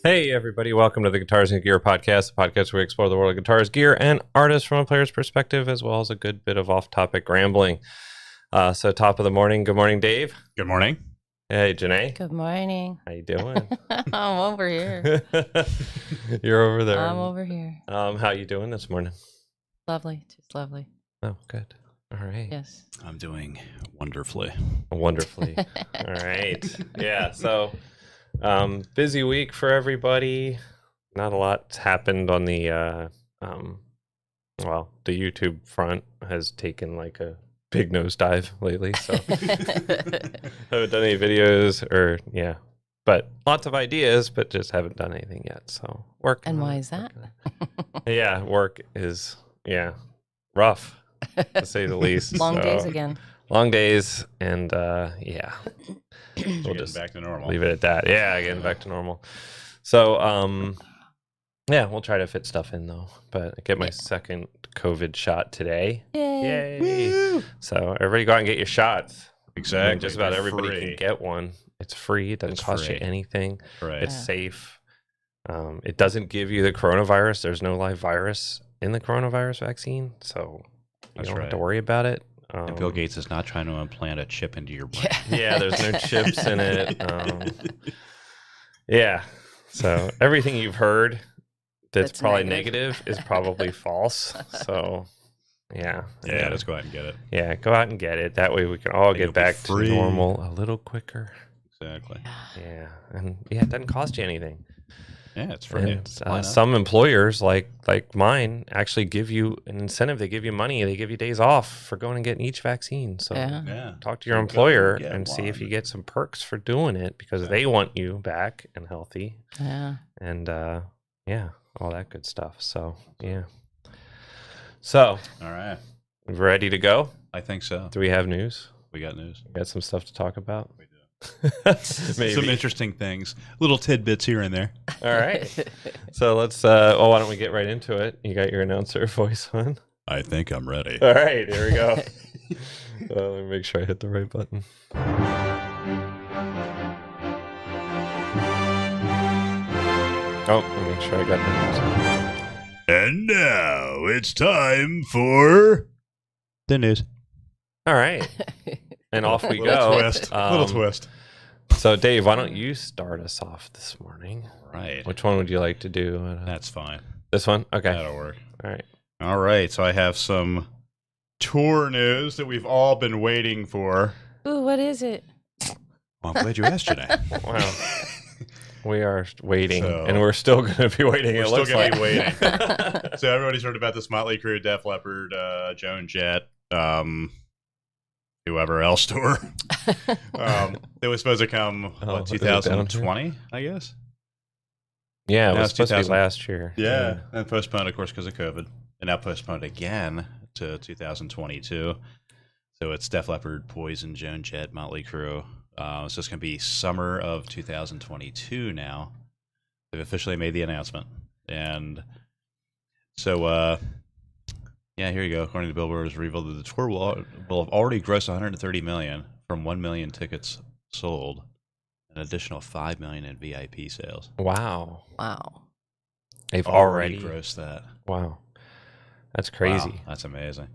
Hey everybody, welcome to the Guitars and Gear podcast, the podcast where we explore the world of guitars, gear, and artists from a player's perspective, as well as a good bit of off-topic rambling. So top of the morning, good morning, Dave. Good morning. Hey, Janae. Good morning. How you doing? I'm over here. You're over there. I'm over here. How you doing this morning? Lovely. Just lovely. Oh, good. All right. Yes. I'm doing wonderfully. Wonderfully. All right. Yeah, so busy week for everybody. Not a lot's happened on the the YouTube front has taken like a big nosedive lately, so haven't done any videos but lots of ideas, but just haven't done anything yet. So work. And why is that? Yeah, work is rough to say the least. Long days again. Long days, and We'll just back to normal. leave it at that. Yeah, getting back to normal. So we'll try to fit stuff in though. But I get my second COVID shot today. Yay. Yay! So everybody go out and get your shots. Exactly. I mean, just about They're everybody free. can get one. It's free. It doesn't cost you free. anything. Right. It's safe. It doesn't give you the coronavirus. There's no live virus in the coronavirus vaccine, so you don't have to worry about it. And Bill Gates is not trying to implant a chip into your brain. Yeah, there's no chips in it. So everything you've heard that's probably negative is probably false. So Yeah, let's go ahead and get it. Yeah, go out and get it. That way we can all get back to normal a little quicker. Exactly. Yeah, and it doesn't cost you anything. Yeah, it's free. And, some employers like mine actually give you an incentive. They give you money. They give you days off for going and getting each vaccine. So talk to your employer and see if you get some perks for doing it, because they want you back and healthy. Yeah. And all that good stuff. So So all right. Ready to go? I think so. Do we have news? We got news. We got some stuff to talk about? We do. Maybe. Some interesting things. Little tidbits here and there. All right. So let's why don't we get right into it? You got your announcer voice on? I think I'm ready. All right, here we go. Let me make sure I hit the right button. Oh, let me make sure I got the news. And now it's time for the news. All right. And off we Little go. twist. Little twist. So, Dave, why don't you start us off this morning? Right. Which one would you like to do? That's fine. This one? Okay. That'll work. All right. All right. So I have some tour news that we've all been waiting for. Ooh, what is it? Well, I'm glad you asked, Janae. Wow. We are waiting, So- and we're still going to be waiting. We're it still looks going to like. be waiting. So everybody's heard about this Motley Crue, Def Leppard, Joan Jett, whoever else tour. They were supposed to come, is it down 2020, I guess? Yeah, it Now was it's supposed to be 2000. last year. Yeah. And postponed, of course, because of COVID. And now postponed again to 2022. So it's Def Leppard, Poison, Joan Jett, Motley Crue. So it's going to be summer of 2022 now. They've officially made the announcement. And so, here you go. According to Billboard, it's revealed that the tour will have already grossed $130 million from 1 million tickets sold, an additional $5 million in VIP sales. Wow. Wow. They've already grossed that. Wow. That's crazy. Wow, that's amazing.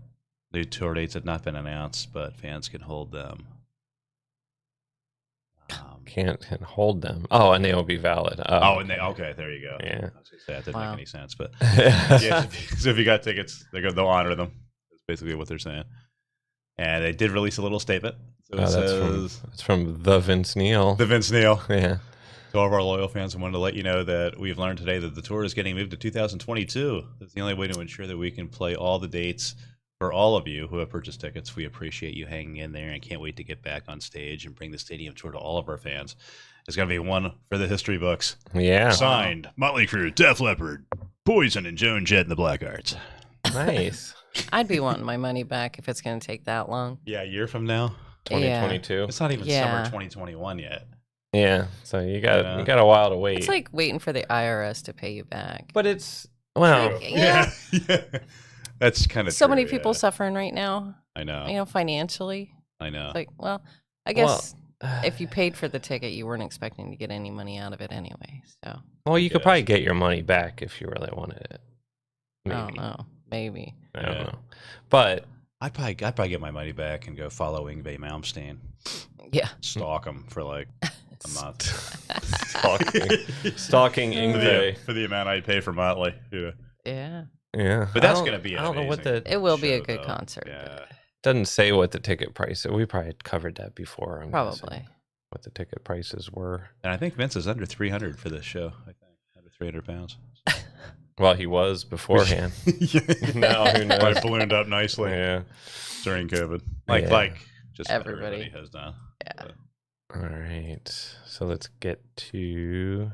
New tour dates had not been announced, but fans can hold them. Can't hold them. Oh, and they will be valid. Okay, there you go. Yeah. I was gonna say that didn't make any sense, but Yeah. so if you got tickets, they'll honor them. That's basically what they're saying. And they did release a little statement. So it says, it's from the Vince Neil. the Vince Neil. Yeah. To all of our loyal fans, I wanted to let you know that we've learned today that the tour is getting moved to 2022. That's the only way to ensure that we can play all the dates for all of you who have purchased tickets. We appreciate you hanging in there and can't wait to get back on stage and bring the stadium tour to all of our fans. It's going to be one for the history books. Yeah. Signed, Motley Crue, Def Leppard, Poison, and Joan Jett and the Blackhearts. Nice. I'd be wanting my money back if it's going to take that long. Yeah, a year from now. 2022. It's not even Yeah. summer 2021 yet. Yeah. So you got a while to wait. It's like waiting for the IRS to pay you back. But it's Well, Yeah. yeah. That's kind of So many people suffering right now, I know. financially. I know. Like, well, I guess if you paid for the ticket, you weren't expecting to get any money out of it anyway. So, well, you could Yes. probably get your money back if you really wanted it. I Maybe. don't know. Maybe. I don't Yeah. know. But I'd probably get my money back and go follow Yngwie Malmsteen. Yeah. Stalk him for like a month. stalking for, Yngwie. for the amount I'd pay for Motley. Yeah. Yeah. Yeah. But that's going to be an I don't know what amazing the It will be a show, good though. concert. Yeah. doesn't say what the ticket price. We probably covered that before. I'm guessing, Probably. what the ticket prices were. And I think Vince is under 300 for this show. I think under 300 pounds. Well, he was beforehand. Now, who knows? Probably ballooned up nicely Yeah. during COVID. Yeah. Like just about Everybody. everybody has done. Yeah. All right. So let's get to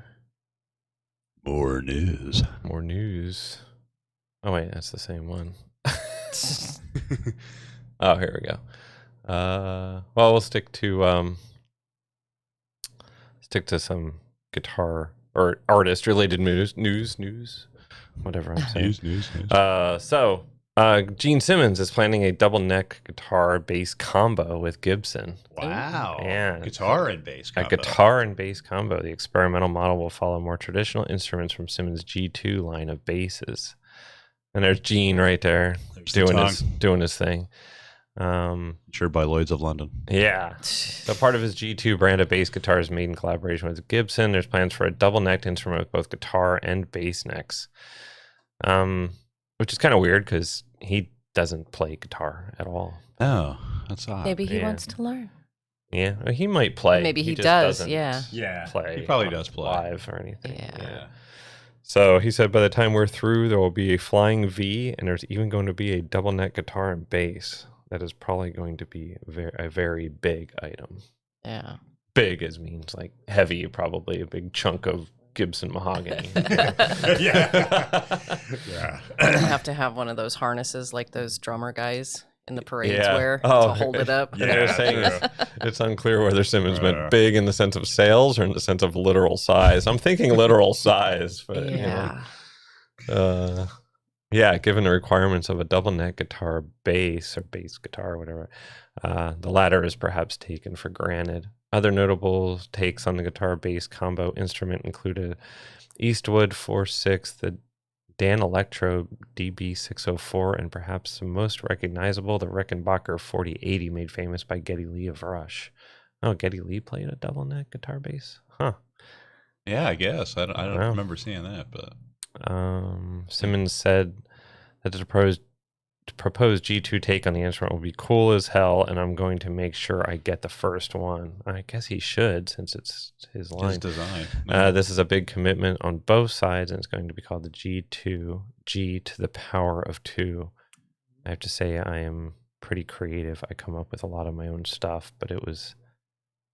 More news. more news. Oh wait, that's the same one. Oh, here we go. Well, we'll stick to some guitar or artist related news, whatever I'm saying. News. So Gene Simmons is planning a double neck guitar bass combo with Gibson. Wow. Yeah. Guitar and bass A combo. guitar and bass combo. The experimental model will follow more traditional instruments from Simmons' G2 line of basses. And there's Gene right there There's the doing his thing. Insured by Lloyds of London. Yeah. So part of his G2 brand of bass guitar is made in collaboration with Gibson. There's plans for a double-necked instrument with both guitar and bass necks, which is kind of weird because he doesn't play guitar at all. Oh, that's odd. Maybe he Yeah. wants to learn. Yeah, well, he might play. Maybe he just does, doesn't yeah. Yeah. play. He probably on does play. live or anything. Yeah. Yeah. So he said by the time we're through, there will be a flying V, and there's even going to be a double neck guitar and bass. That is probably going to be a very big item. Yeah. Big as means like heavy, probably a big chunk of Gibson mahogany. Yeah. We're gonna have to have one of those harnesses like those drummer guys in the parades Yeah. wear Oh, to hold it up. And they're saying true. it's unclear whether Simmons meant big in the sense of sales or in the sense of literal size. I'm thinking literal size, but Yeah. yeah, given the requirements of a double neck guitar bass or bass guitar or whatever, the latter is perhaps taken for granted. Other notable takes on the guitar bass combo instrument included Eastwood 4.6, the Dan Electro DB604, and perhaps the most recognizable, the Rickenbacker 4080, made famous by Geddy Lee of Rush. Oh, Geddy Lee played a double neck guitar bass? Huh. Yeah, I guess. I don't Wow. remember seeing that, but Simmons said that the proposed G2 take on the instrument will be cool as hell, and I'm going to make sure I get the first one. I guess he should, since it's his line. his design. This is a big commitment on both sides, and it's going to be called the G2, G to the power of 2. I have to say, I am pretty creative. I come up with a lot of my own stuff, but it was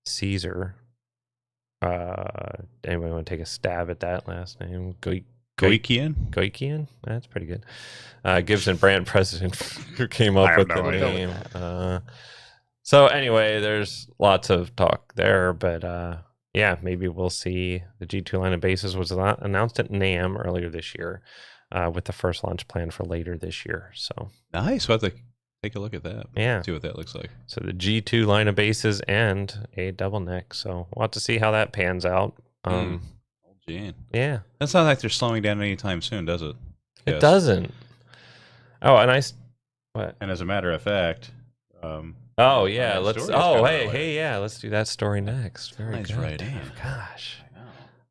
Caesar. Anybody want to take a stab at that last name? Goikian? Goikian? That's pretty good. Gibson brand president who came up I have with no the idea. name. So anyway, there's lots of talk there, but yeah, maybe we'll see. The G2 line of basses was announced at NAMM earlier this year, with the first launch planned for later this year. So Nice. We'll have to take a look at that. yeah, See what that looks like. so the G2 line of basses and a double neck. So we'll have to see how that pans out. Old Gene. Yeah. That's not like they're slowing down anytime soon, does it? It Yes. doesn't. Oh, and what? And as a matter of fact, Oh yeah, that let's. story is Oh kinda hey, related. yeah, let's do that story next. Very Nice good. right Damn, in. gosh. I know.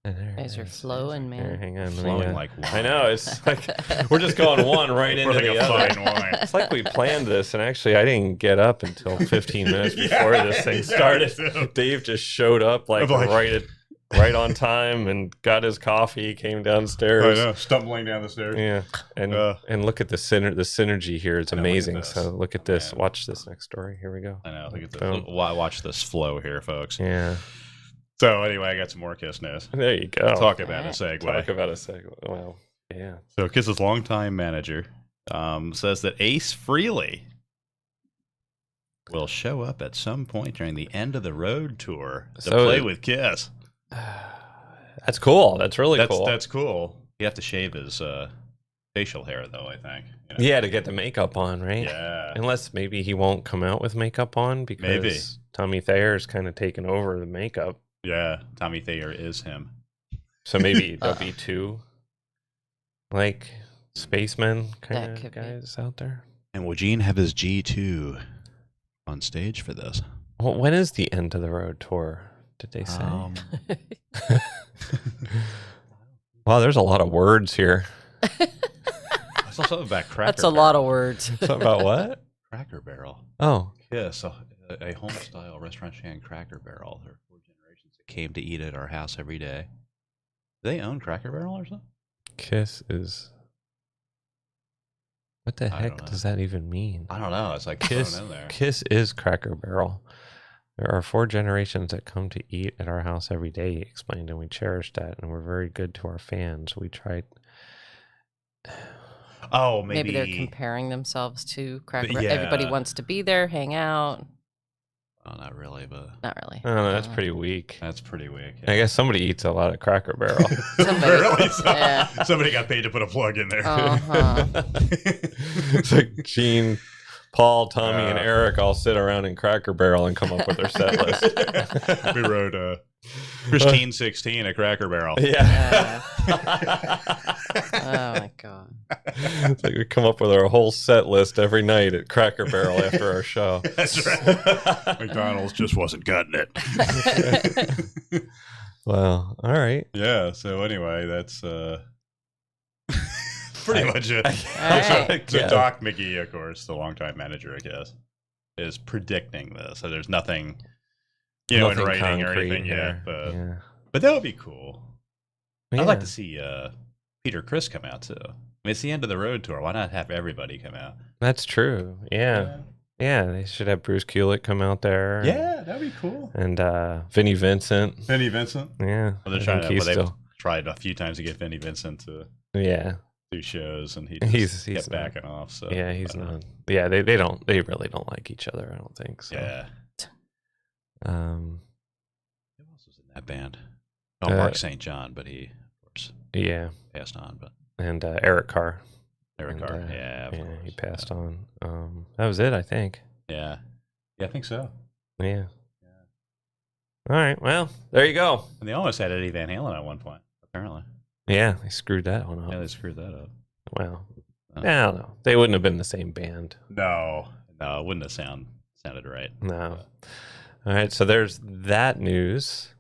And there Guys it are is. flowing, Here, man. hang on. let me, Flowing like wine. I know. It's like we're just going one right into Like the a other. fine wine. It's like we planned this, and actually, I didn't get up until 15 minutes before Yeah, this thing yeah, started. me too. Dave just showed up like, I'm like- right on time and got his coffee. Came I downstairs. know. Stumbling down the stairs. Yeah, and look at the synergy here. It's I know, look at amazing. this. So look at this. Man. Watch this next story. Here we go. I know. Look at this. Boom. Watch this flow here, folks. Yeah, So anyway, I got some more Kiss news. there you go. Talk about a segue. Talk about a segue. Well, yeah. So Kiss's longtime manager says that Ace Frehley will show up at some point during the end of the road tour to So- play with Kiss. That's cool. That's really That's cool. that's cool. You have to shave his facial hair, though, I think. Yeah, to get the makeup on, right? Yeah. Unless maybe he won't come out with makeup on because Maybe. Tommy Thayer's kind of taken over the makeup. Yeah. Tommy Thayer is him. So maybe there'll be two, like, spacemen kind That of could be. guys out there. And will Gene have his G2 on stage for this? Well, when is the End of the Road tour? Did they say? Wow, there's a lot of words here. I saw something about Cracker That's a lot of Barrel. words. Something about what? Cracker Barrel. Oh, Yes, a home-style restaurant chain, Cracker Barrel. There are 4 generations that came to eat at our house every day. Do they own Cracker Barrel or something? Kiss is. What the I don't heck know. does that even mean? I don't know. It's like Kiss, thrown in there. Kiss is Cracker Barrel. There are 4 generations that come to eat at our house every day, he explained, and we cherish that, and we're very good to our fans. We tried. Oh, Maybe they're comparing themselves to Cracker Barrel. Yeah. Everybody wants to be there, hang out. Oh, not really, but Not really. I don't know, that's pretty weak. that's pretty weak. I guess somebody eats a lot of Cracker Barrel. Really? Yeah. Somebody got paid to put a plug in there. Uh-huh. It's like Gene, Paul, Tommy, and Eric all sit around in Cracker Barrel and come up with their set list. We wrote Christine 16 at Cracker Barrel. Yeah. Oh my god. It's like we come up with our whole set list every night at Cracker Barrel after our show. That's right. McDonald's just wasn't cutting it. Wow. All right. Yeah, so anyway, that's pretty much it. All right. So Yeah. Doc McGee, of course, the longtime manager, I guess, is predicting this. So there's nothing, in Nothing writing or concrete anything here. yet. Yeah. But that would be cool. Yeah. I'd like to see Peter Criss come out, too. I mean, it's the End of the Road tour. Why not have everybody come out? That's true. Yeah. Yeah. They should have Bruce Kulick come out there. Yeah, that'd be cool. And Vinnie Vincent. Vinnie Vincent. Yeah. Well, they're I trying think to, he's they've still. tried a few times to get Vinnie Vincent to Yeah. do shows, and he He's kept not- backing off. So Yeah, he's I don't know. not. Yeah, they really don't like each other, I don't think. So. Yeah. Um. Who else was in that band? Oh, Uh, Mark St. John, but he, of course, Yeah, passed on. But and Eric Carr. Eric And, Carr, yeah, of yeah, course. he passed on. That was it, I think. Yeah, I think so. Yeah. All right. Well, there you go. And they almost had Eddie Van Halen at one point, apparently. Yeah, they screwed that one up. Yeah, they screwed that up. Well, Oh. I don't know. They wouldn't have been the same band. No, it wouldn't have sounded right. No. All right. So there's that news.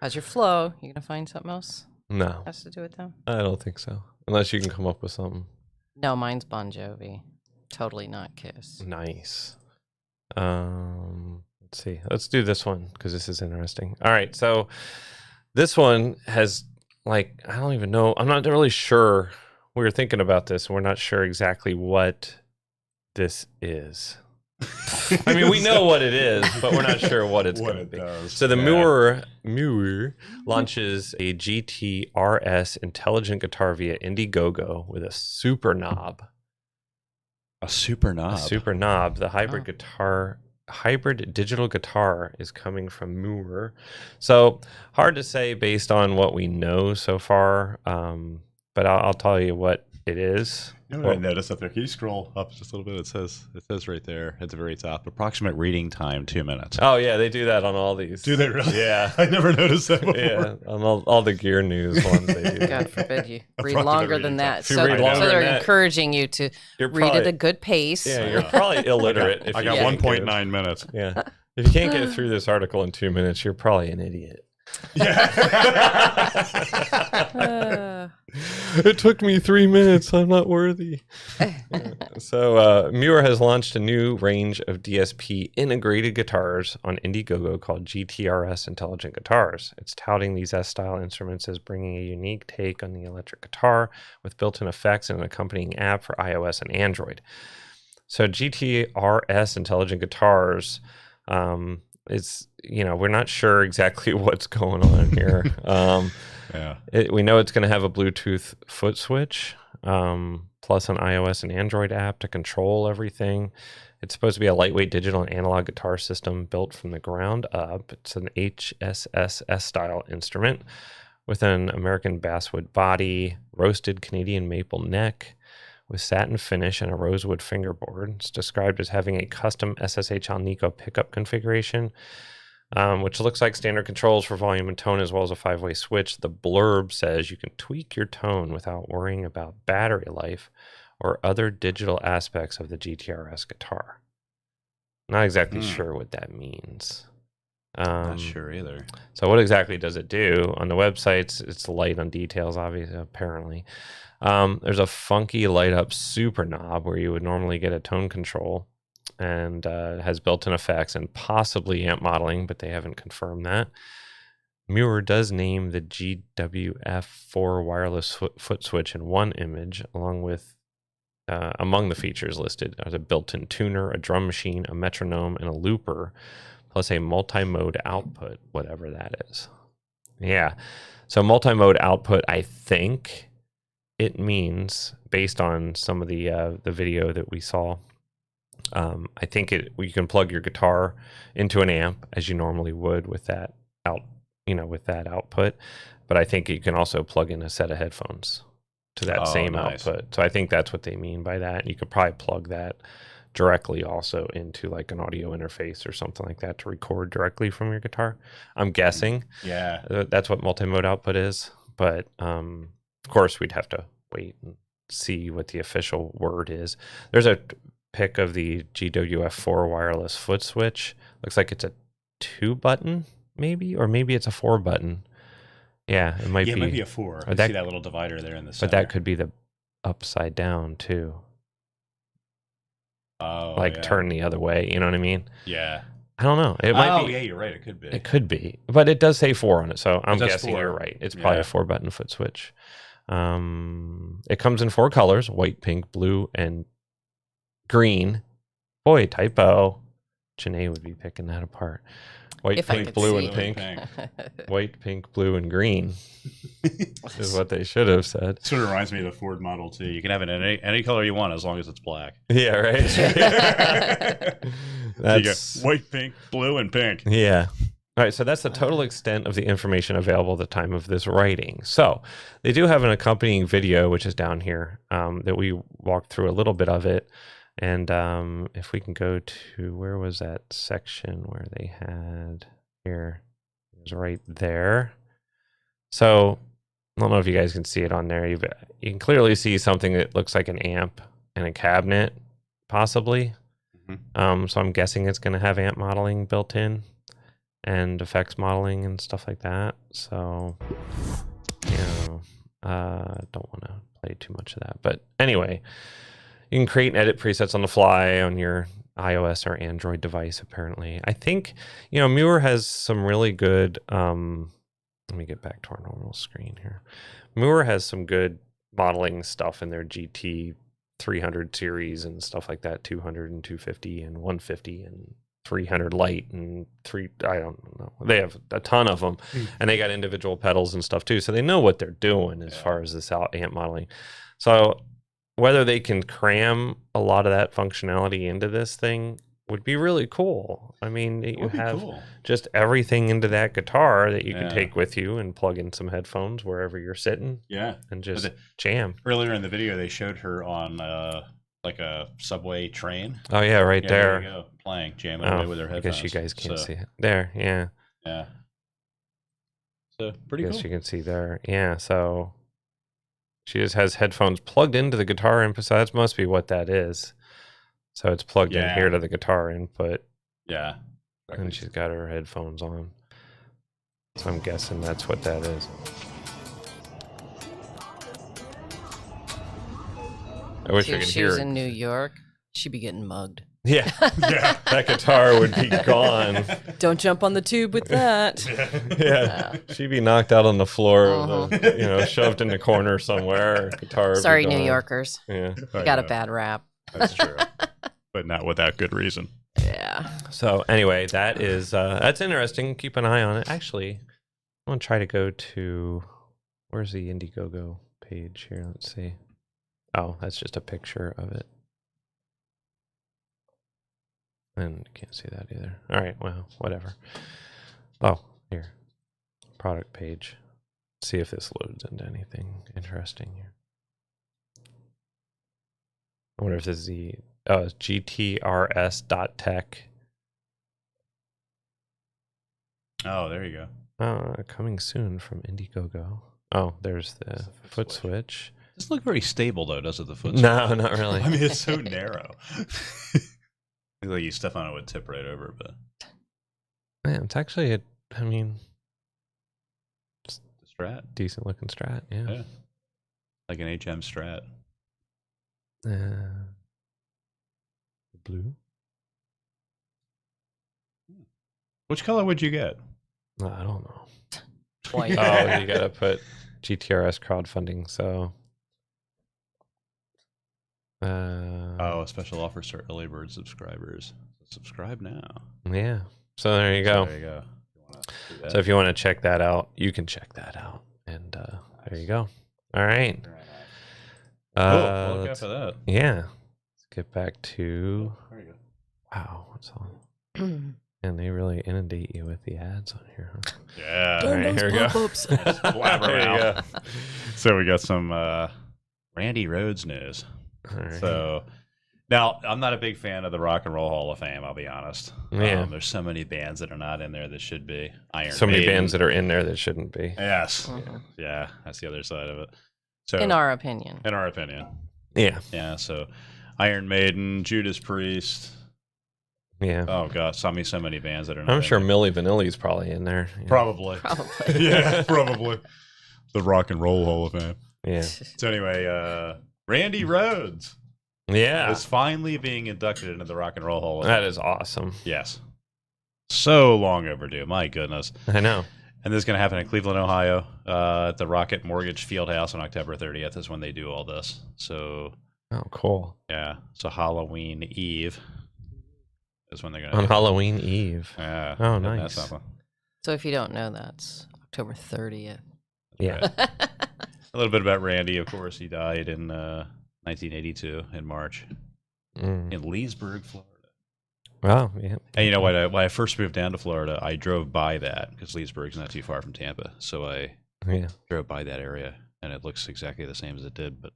How's your flow? You gonna find something else No, has to do with them? I don't think so. Unless you can come up with something No, mine's Bon Jovi. Totally not Kiss. nice. Let's see. Let's do this one because this is interesting. All right. So this one has, like, I don't even know. I'm not really sure. We were thinking about this. And we're not sure exactly what this is. I mean, we know what it is, but we're not sure what it's going to be. does. So the Muir launches a GTRS intelligent guitar via Indiegogo with a super knob. A super knob. A super knob. The Oh. hybrid digital guitar is coming from Muir. So hard to say based on what we know so far, but I'll tell you what it is. You know what I noticed up there? Can you scroll up just a little bit? It says right there at the very top, approximate reading time 2 minutes. Oh yeah, they do that on all these. Do they really? Yeah. I never noticed that before. Yeah, on all the gear news ones they do. God forbid you read Approximate longer reading than time. that. If you So, read so longer they're than that, encouraging you to You're read at probably- a good pace. Yeah, you're probably illiterate if I you got can't get it. 1.9 minutes. Yeah. If you can't get through this article in 2 minutes, you're probably an idiot. Uh, It took me 3 minutes. I'm not worthy. So Muir has launched a new range of DSP integrated guitars on Indiegogo called GTRS Intelligent Guitars. It's touting these S-style instruments as bringing a unique take on the electric guitar with built-in effects and an accompanying app for iOS and Android. So GTRS Intelligent Guitars, it's, we're not sure exactly what's going on here. Yeah. We know it's going to have a Bluetooth foot switch, plus an iOS and Android app to control everything. It's supposed to be a lightweight digital and analog guitar system built from the ground up. It's an HSS style instrument with an American basswood body, roasted Canadian maple neck, with satin finish and a rosewood fingerboard. It's described as having a custom SSH Alnico pickup configuration, which looks like standard controls for volume and tone, as well as a 5-way switch. The blurb says you can tweak your tone without worrying about battery life or other digital aspects of the GTRS guitar. Not exactly sure what that means. Not sure either. So what exactly does it do? On the websites, it's light on details, obviously, apparently. There's a funky light up super knob where you would normally get a tone control, and has built-in effects and possibly amp modeling, but they haven't confirmed that. Muir does name the GWF4 wireless foot switch in one image, along with among the features listed are the built-in tuner, a drum machine, a metronome, and a looper, plus a multi-mode output, whatever that is. Yeah, so multi-mode output, I think it means, based on some of the video that we saw, I think you can plug your guitar into an amp as you normally would with that output, but I think you can also plug in a set of headphones to that same output. So I think that's what they mean by that. You could probably plug that directly also into like an audio interface or something like that to record directly from your guitar. I'm guessing. Yeah, that's what multi-mode output is, but of course we'd have to wait and see what the official word is. There's a pic of the GWF4 wireless foot switch. Looks like it's a 2-button maybe, or maybe it's a 4-button. Yeah, it might be. It might be a 4. You see that little divider there in the center. But that could be the upside down too. Oh, like turn the other way. You know what I mean? Yeah. I don't know. It might be. Oh, yeah, you're right. It could be. It could be, but it does say 4 on it, so I'm guessing 4. you're right. It's probably a 4-button foot switch. It comes in 4 colors: white, pink, blue, and green. Boy, typo. Janae would be picking that apart. White, If pink, blue, and pink. White, pink, blue, and green is what they should have said. Sort of reminds me of the Ford Model T. You can have it in any color you want as long as it's black. Yeah, right. That's white, pink, blue, and pink. Yeah. All right, so that's the total extent of the information available at the time of this writing. So they do have an accompanying video, which is down here, that we walked through a little bit of it. And if we can go to, where was that section where they had here? It was right there. So I don't know if you guys can see it on there. You can clearly see something that looks like an amp and a cabinet, possibly. Mm-hmm. So I'm guessing it's going to have amp modeling built in and effects modeling and stuff like that. So, don't want to play too much of that. But anyway, you can create and edit presets on the fly on your iOS or Android device, apparently. I think, Muir has some really good, let me get back to our normal screen here. Muir has some good modeling stuff in their GT 300 series and stuff like that, 200 and 250 and 150 and 300 light and I don't know. They have a ton of them, and they got individual pedals and stuff too. So they know what they're doing as far as this amp modeling. So whether they can cram a lot of that functionality into this thing would be really cool. I mean, you have just everything into that guitar that you can take with you and plug in some headphones wherever you're sitting. Yeah. And just jam. Earlier in the video, they showed her on like a subway train. Oh, yeah, right there. There you go, playing, jamming away with her headphones. I guess you guys can't see it. There, yeah. Yeah. So, pretty cool. I guess you can see there. Yeah, so she just has headphones plugged into the guitar input, so that must be what that is. So it's plugged in here to the guitar input. Yeah. Exactly. And she's got her headphones on. So I'm guessing that's what that is. I wish I could hear it. She was in New York. She'd be getting mugged. Yeah. That guitar would be gone. Don't jump on the tube with that. Yeah. She'd be knocked out on the floor, shoved in the corner somewhere. Guitar. Sorry, New Yorkers. Yeah. You got a bad rap. That's true. But not without good reason. Yeah. So anyway, that is that's interesting. Keep an eye on it. Actually, I'm gonna try to go to, where's the Indiegogo page here? Let's see. Oh, that's just a picture of it. And can't see that either. All right, well, whatever. Oh, here. Product page. see if this loads into anything interesting here. I wonder if this is it's GTRS.tech. Oh, there you go. Coming soon from Indiegogo. Oh, there's the foot switch. Doesn't look very stable though, does it? The foot. No, not really. I mean, it's so narrow. Like you step on it would tip right over, but Man, it's actually the Strat, decent looking Strat. Yeah. like an HM Strat. Blue. Which color would you get? I don't know. White. Oh, you gotta put GTRS crowdfunding. So. A special offer for early bird subscribers. Subscribe now. Yeah. So there you go. So there you go. So if you want to check that out, you can check that out. And there you go. All right. We'll look after that. Yeah. Let's get back to. There you go. Wow. What's on? And they really inundate you with the ads on here, huh? Yeah. All right, here we go. Blabber There you out. So we got some Randy Rhoads news. All right. So now I'm not a big fan of the Rock and Roll Hall of Fame. I'll be honest. Yeah. There's so many bands that are not in there that should be. Iron So many Maiden. bands that are in there that shouldn't be. Yes. Mhm. Yeah. That's the other side of it. So In our opinion. in our opinion. Yeah. Yeah. So Iron Maiden, Judas Priest. Yeah. Oh god, so many bands that are. Not I'm in sure there. Milli Vanilli's probably in there. Yeah. Probably. Probably. Yeah, probably. The Rock and Roll Hall of Fame. Yeah. So anyway, Randy Rhoads Yeah. is finally being inducted into the Rock and Roll Hall of Fame. That is awesome. Yes. So long overdue. My goodness. I know. And this is going to happen in Cleveland, Ohio, at the Rocket Mortgage Fieldhouse on October 30th is when they do all this. So, Oh, cool. yeah. So Halloween Eve is when they're going to On Halloween Eve. Yeah. Oh, isn't that nice. something? So if you don't know, that's October 30th. Yeah. A little bit about Randy, of course. He died in 1982 in March Mm. in Leesburg, Florida. Wow. Yeah. And you know what? When I first moved down to Florida, I drove by that because Leesburg's not too far from Tampa. So I Yeah. drove by that area, and it looks exactly the same as it did. But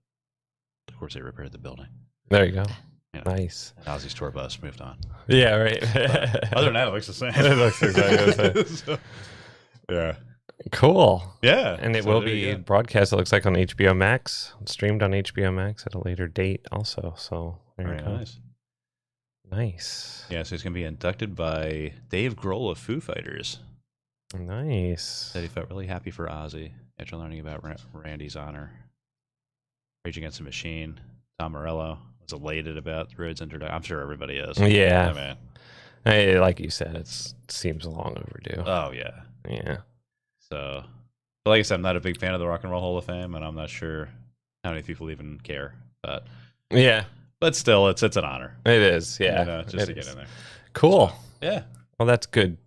of course, they repaired the building. There you go. Yeah. Nice. And Ozzy's tour bus moved on. Yeah. Right. Other than that, it looks the same. It looks exactly the same. So, yeah. Cool. Yeah. And it So will there you be go. broadcast, it looks like, on HBO Max, streamed on HBO Max at a later date also. So there Very you go. nice. Nice. Yeah, so he's going to be inducted by Dave Grohl of Foo Fighters. Nice. Said he felt really happy for Ozzy after learning about Randy's honor. Rage Against the Machine, Tom Morello was elated about Rhoads' introduction. I'm sure everybody is. Yeah. I mean, Hey, like you said, it seems long overdue. oh, yeah. Yeah. So, but like I said, I'm not a big fan of the Rock and Roll Hall of Fame, and I'm not sure how many people even care. Yeah, But still, it's an honor. it is. Yeah. You know, just it to get is. in there. Cool. Yeah. Well, that's good,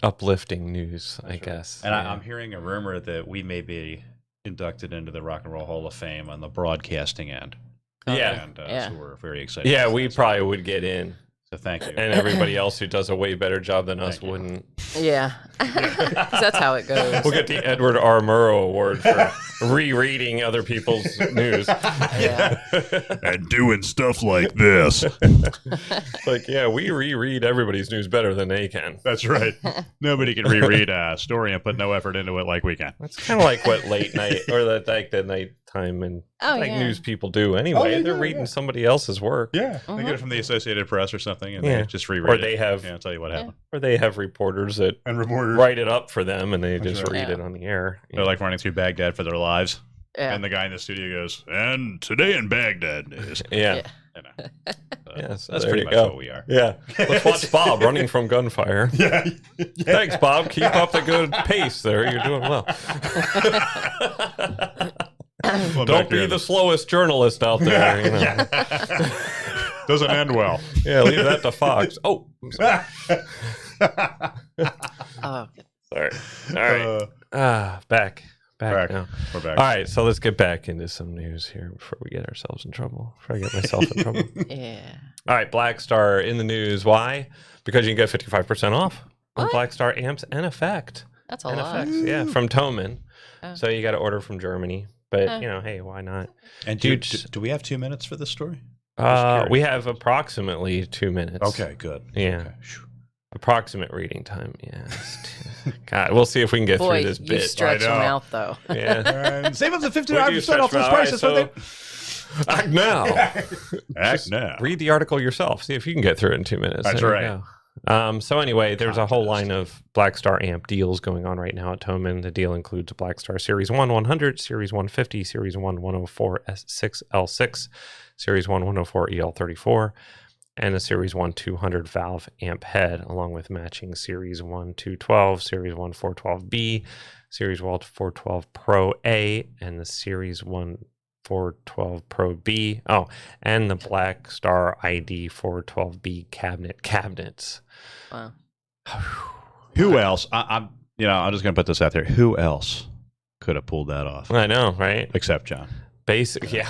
uplifting news, I That's right. guess. And Yeah. I'm hearing a rumor that we may be inducted into the Rock and Roll Hall of Fame on the broadcasting end. Yeah. And Yeah. so we're very excited. Yeah, about we that. probably would get in, So thank you. and everybody else who does a way better job than us Thank you. wouldn't. Yeah. 'Cause that's how it goes. We'll get the Edward R. Murrow Award for rereading other people's news. Yeah. And doing stuff like this. Like, yeah, we reread everybody's news better than they can. That's right. Nobody can reread a story and put no effort into it like we can. That's kind of like what late night or the nighttime and Oh, like yeah. news people do anyway. yeah, They're yeah, reading yeah. somebody else's work. Yeah. They Mhm. get it from the Associated Press or something, and Yeah. they just reread Or it. they have Yeah, I'll tell you what happened. or they have reporters that And reporters. write it up for them and they That's just right. read it on the air. They're like running through Baghdad for their lives. Yeah. And the guy in the studio goes, and today in Baghdad news. Yeah. Yeah. You know. So Yeah, so that's there pretty you much go. what we are. Yeah. Let's watch Bob running from gunfire. Yeah. Thanks, Bob. Keep up the good pace there. You're doing well. Don't be the slowest journalist out there. You know. Yeah. Doesn't end well. Yeah, leave that to Fox. Oh, I'm sorry. Oh, Sorry. All right. Back Back. now. We're back. All right, so let's get back into some news here before we get ourselves in trouble. Before I get myself in trouble. yeah. All right, Black Star in the news. Why? Because you can get 55% off on What? Black Star amps and effect. That's a And lot. effects, yeah, from Thomann. Oh. So you got to order from Germany. But, Huh. hey, why not? And Dude, do we have 2 minutes for this story? We have approximately 2 minutes. Okay, good. Yeah. Okay. Approximate reading time. Yes. God, we'll see if we can get Boy, through this you bit. stretch them out though. Yeah. And save up to We do 55% off stretch this them out. price. All That's right, what so act now. Act Just now. Read the article yourself. See if you can get through it in 2 minutes. That's There you right. go. So anyway, there's a whole Contest. line of Black Star amp deals going on right now at Thomann. The deal includes a Black Star Series 1 100, Series 150, Series 1 104 S6L6, Series 1 104 EL34, and the Series 1 200 valve amp head, along with matching Series 1 212, Series 1 412B, Series 1 412 Pro A, and the Series 1 412 Pro B. Oh, and the Black Star ID 412B cabinets. Wow. Who else? I'm just gonna put this out there. Who else could have pulled that off I know, right? except John? Yeah.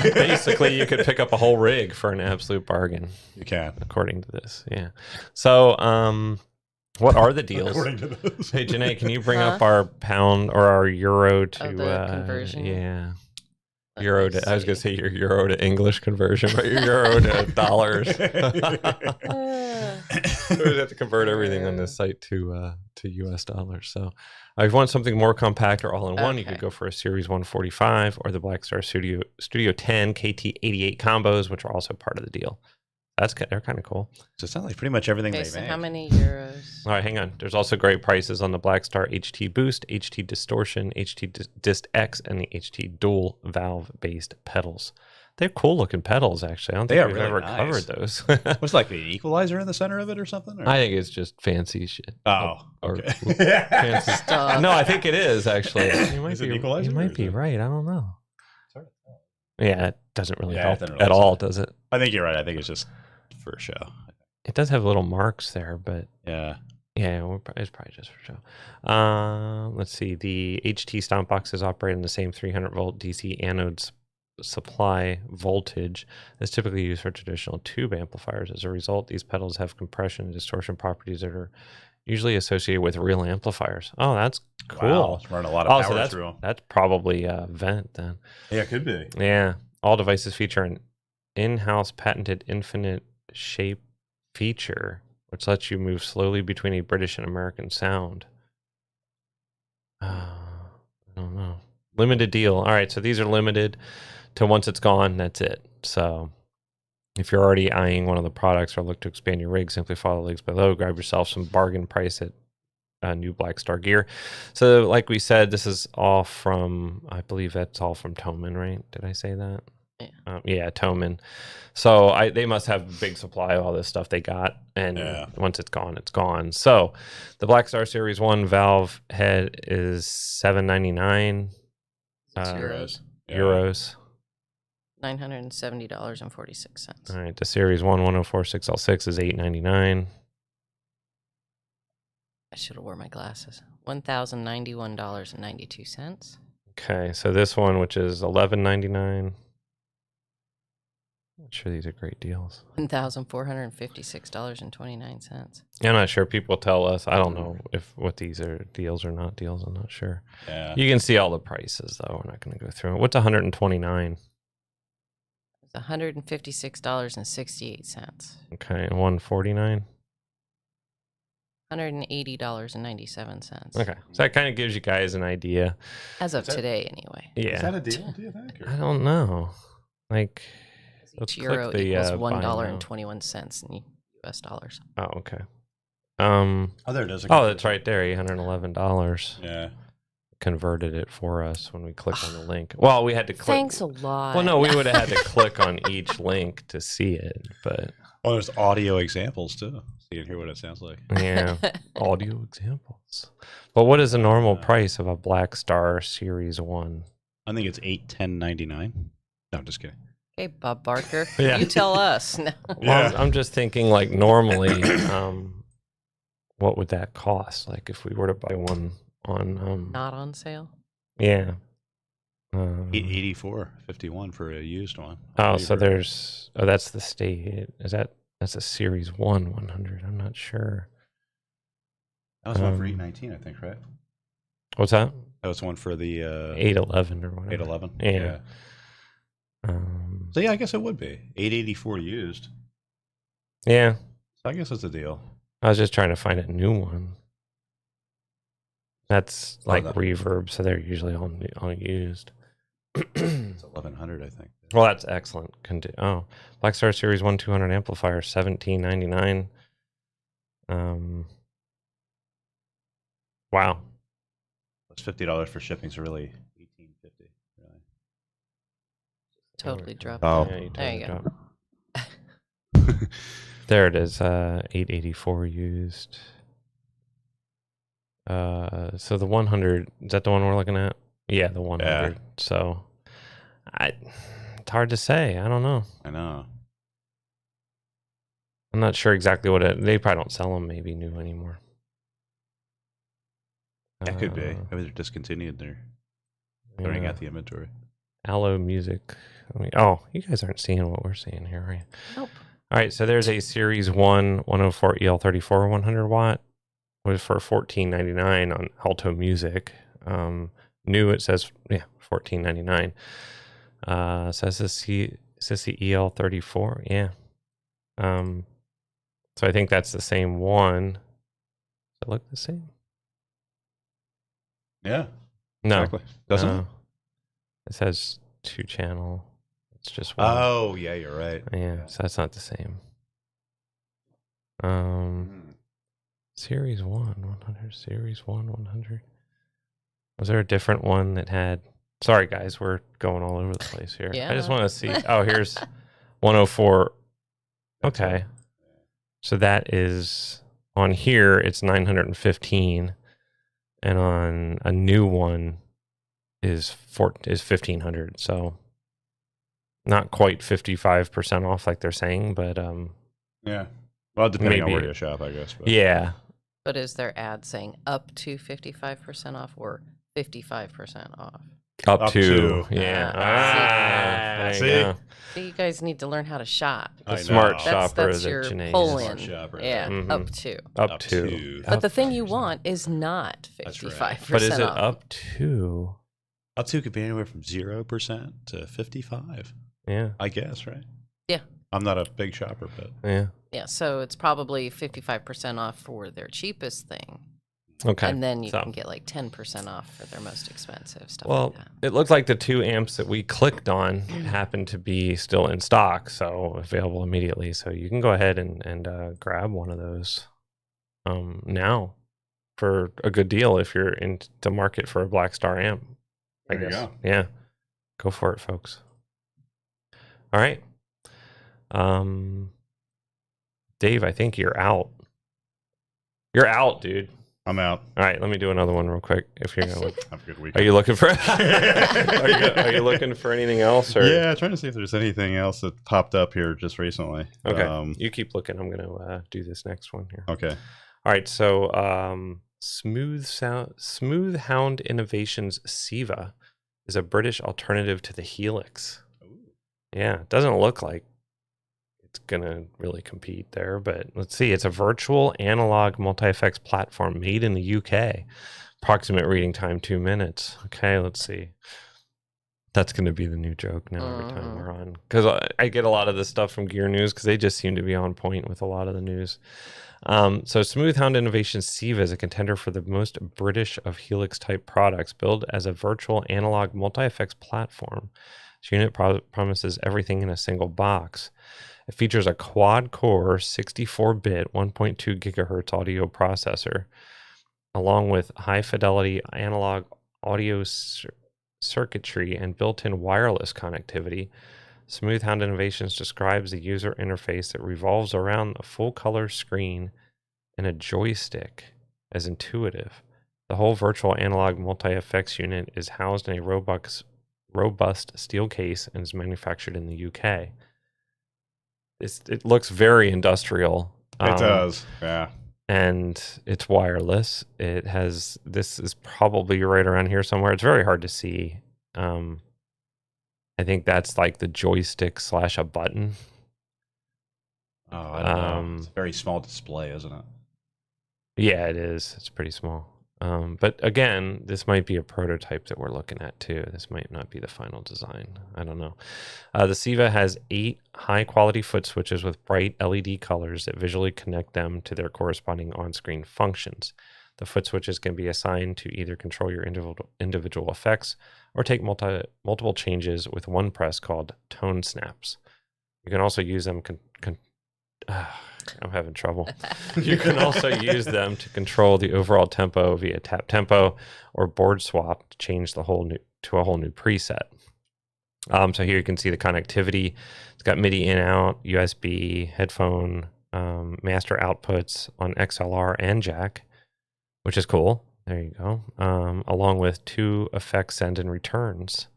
Basically, you could pick up a whole rig for an absolute bargain, You can. according to this. Yeah. So, what are the deals? According to this. Hey, Janae, can you bring Huh? up our pound or our euro to the conversion? Yeah. Let Euro me to, I was going to see. say your euro to English conversion, but your euro to dollars. We have to convert everything on this site to US dollars. So if you want something more compact or all in one, you could Okay. go for a Series 145 or the Black Star Studio 10 KT88 combos, which are also part of the deal. They're kind of cool. So it sounds like pretty much everything Okay, they so make. how many euros? All right, hang on. There's also great prices on the Black Star HT Boost, HT Distortion, HT Dist X, and the HT Dual Valve based pedals. They're cool looking pedals, actually. I don't They think are we've really ever nice. covered those. What's like the equalizer in the center of it or something? Or? I think it's just fancy shit. oh, or okay. fancy Stop. No, I think it is actually. You might Is it be, equalizer you or might is be it- right. I don't know. Yeah, it doesn't really Yeah, it help doesn't really at all, say. does it? I think you're right. I think it's just for show. It does have little marks there, but Yeah. yeah, it's probably just for show. Let's see. The HT stomp boxes operate on the same 300 volt DC anode supply voltage that's typically used for traditional tube amplifiers. As a result, these pedals have compression and distortion properties that are usually associated with real amplifiers. Oh, that's cool. Wow. It's running a lot of So power that's through 'em. that's probably a vent then. Yeah, it could be. Yeah. All devices feature an in-house patented infinite shape feature, which lets you move slowly between a British and American sound. I don't know. Limited deal. All right, so these are limited to once it's gone, that's it. So if you're already eyeing one of the products or look to expand your rig, simply follow the links below. Grab yourself some bargain price at new Black Star gear. So like we said, this is all from, I believe that's all from Thomann, right? Did I say that? Yeah. Yeah, Thomann. So they must have a big supply of all this stuff they got, and Yeah. once it's gone, it's gone. So the Black Star Series 1 valve head is $799 Euros. euros. $970.46. All right, the Series 1 104 6L6 is $899. I should have wore my glasses. $1,091.92. Okay, so this one, which is $1199. I'm sure these are great deals. $1,456.29. I'm not sure. People tell us. I don't know what these are deals or not deals. I'm not sure. Yeah. You can see all the prices, though. We're not going to go through it. What's 129? It's $156.68. Okay, and 149. $180.97. Okay, so that kind of gives you guys an idea. As of Is that- today, anyway. Yeah, Is that a deal, do you think? I don't know. Like, let's Each click euro the, equals buy now. $1.21 in US dollars. Oh, okay. Oh, there it is. Oh, that's right there. $811. Yeah. Converted it for us when we clicked on the link. Well, we had to click. Thanks a lot. Well, no, we would have had to click on each link to see it, but Oh, there's audio examples too, so you can hear what it sounds like. yeah, audio examples. But what is the normal price of a Black Star Series 1? I think it's $810.99. No, I'm just kidding. Okay, Bob Barker. Yeah. You tell us. No. Well, I'm just thinking like normally, what would that cost? Like if we were to buy one on, Not on sale. yeah. 84.51 for a used one. Oh, so that's the state. That's a Series 1 100. I'm not sure. That was one for um, $819, I think, right? What's that? That was one for the 811 or whatever. 811. Yeah. So yeah, I guess it would be 884 used. Yeah. So I guess it's a deal. I was just trying to find a new one. That's like no. Reverb, so they're usually all used. It's 1100, I think. Well, that's excellent. Black Star Series 1 200 amplifier, $17.99. Wow. That's $50 for shipping, so really $18.50. Really. Totally dropped. Oh. Yeah, you There you totally go. dropped. There it is. 884 used. So the 100, is that the one we're looking at? Yeah, the 100. Yeah. So it's hard to say. I don't know. I know. I'm not sure exactly they probably don't sell them maybe new anymore. That could be. Maybe they're discontinued. They're clearing out the inventory. Allo Music. Oh, you guys aren't seeing what we're seeing here, are you? Nope. All right, so there's a Series 1 104 EL34 100 watt. Was for $14.99 on Alto Music. New, it says, $14.99. Says the EL34. Yeah. So I think that's the same one. Does it look the same? Yeah. No. Exactly. Doesn't it? It says 2-channel. It's just one. Oh, yeah, you're right. Yeah, so that's not the same. Series 1 100. Series 1 100. Was there a different one that had... Sorry, guys, we're going all over the place here. I just Yeah. want to see... Oh, here's 104. Okay. So that is... On here, it's 915. And on a new one is 1,500. So not quite 55% off like they're saying, but... Yeah. Well, depending on Maybe. where you shop, I guess. But. Yeah. But is their ad saying up to 55% off or 55% off? Up to. to. Yeah. See? There you go. So you guys need to learn how to shop. The I know. smart shopper That's that your Janae pull is. in. Smart shopper. Yeah, Mhm. up to. Up to. But the thing you want is not That's 55% right. But is it off. up to? Up to could be anywhere from 0% to 55. Yeah. I guess, right? Yeah. I'm not a big shopper, but Yeah. Yeah, so it's probably 55% off for their cheapest thing. Okay. And then you so- can get like 10% off for their most expensive stuff Well, like that. it looked like the 2 amps that we clicked on happened to be still in stock, so available immediately. So you can go ahead and grab one of those now for a good deal if you're in the market for a Black Star amp. I There you guess. go. Yeah. Go for it, folks. All right. Dave, I think you're out. You're out, dude. I'm out. All right, let me do another one real quick. If you're gonna look, Have a good are weekend. you looking for? are you looking for anything else? Or Yeah, trying to see if there's anything else that popped up here just recently. Okay, you keep looking. I'm gonna do this next one here. Okay. All right, so Smooth Hound Innovations Siva is a British alternative to the Helix. Yeah, it doesn't look like it's gonna really compete there, but let's see. It's a virtual analog multi-effects platform made in the UK. Approximate reading time 2 minutes. Okay, let's see. That's gonna be the new joke now every time we're on, because I get a lot of this stuff from Gear News because they just seem to be on point with a lot of the news. So Smooth Hound Innovations Siva is a contender for the most British of Helix type products, built as a virtual analog multi-effects platform. This unit promises everything in a single box. It features a quad-core 64-bit 1.2 gigahertz audio processor, along with high-fidelity analog audio circuitry and built-in wireless connectivity. Smooth Hound Innovations describes the user interface that revolves around a full-color screen and a joystick as intuitive. The whole virtual analog multi-effects unit is housed in a robust steel case and is manufactured in the UK. It looks very industrial. It does. Yeah. And it's wireless. This is probably right around here somewhere. It's very hard to see. I think that's like the joystick / a button. Oh, I don't know. It's a very small display, isn't it? Yeah, it is. It's pretty small. But again, this might be a prototype that we're looking at too. This might not be the final design. I don't know. The Siva has 8 high-quality foot switches with bright LED colors that visually connect them to their corresponding on-screen functions. The foot switches can be assigned to either control your individual effects or take multiple changes with one press called tone snaps. You can also use them. I'm having trouble. You can also use them to control the overall tempo via tap tempo or board swap to change to a whole new preset. So here you can see the connectivity. It's got MIDI in out, USB, headphone, master outputs on XLR and jack, which is cool. There you go. Along with 2 effect send and returns.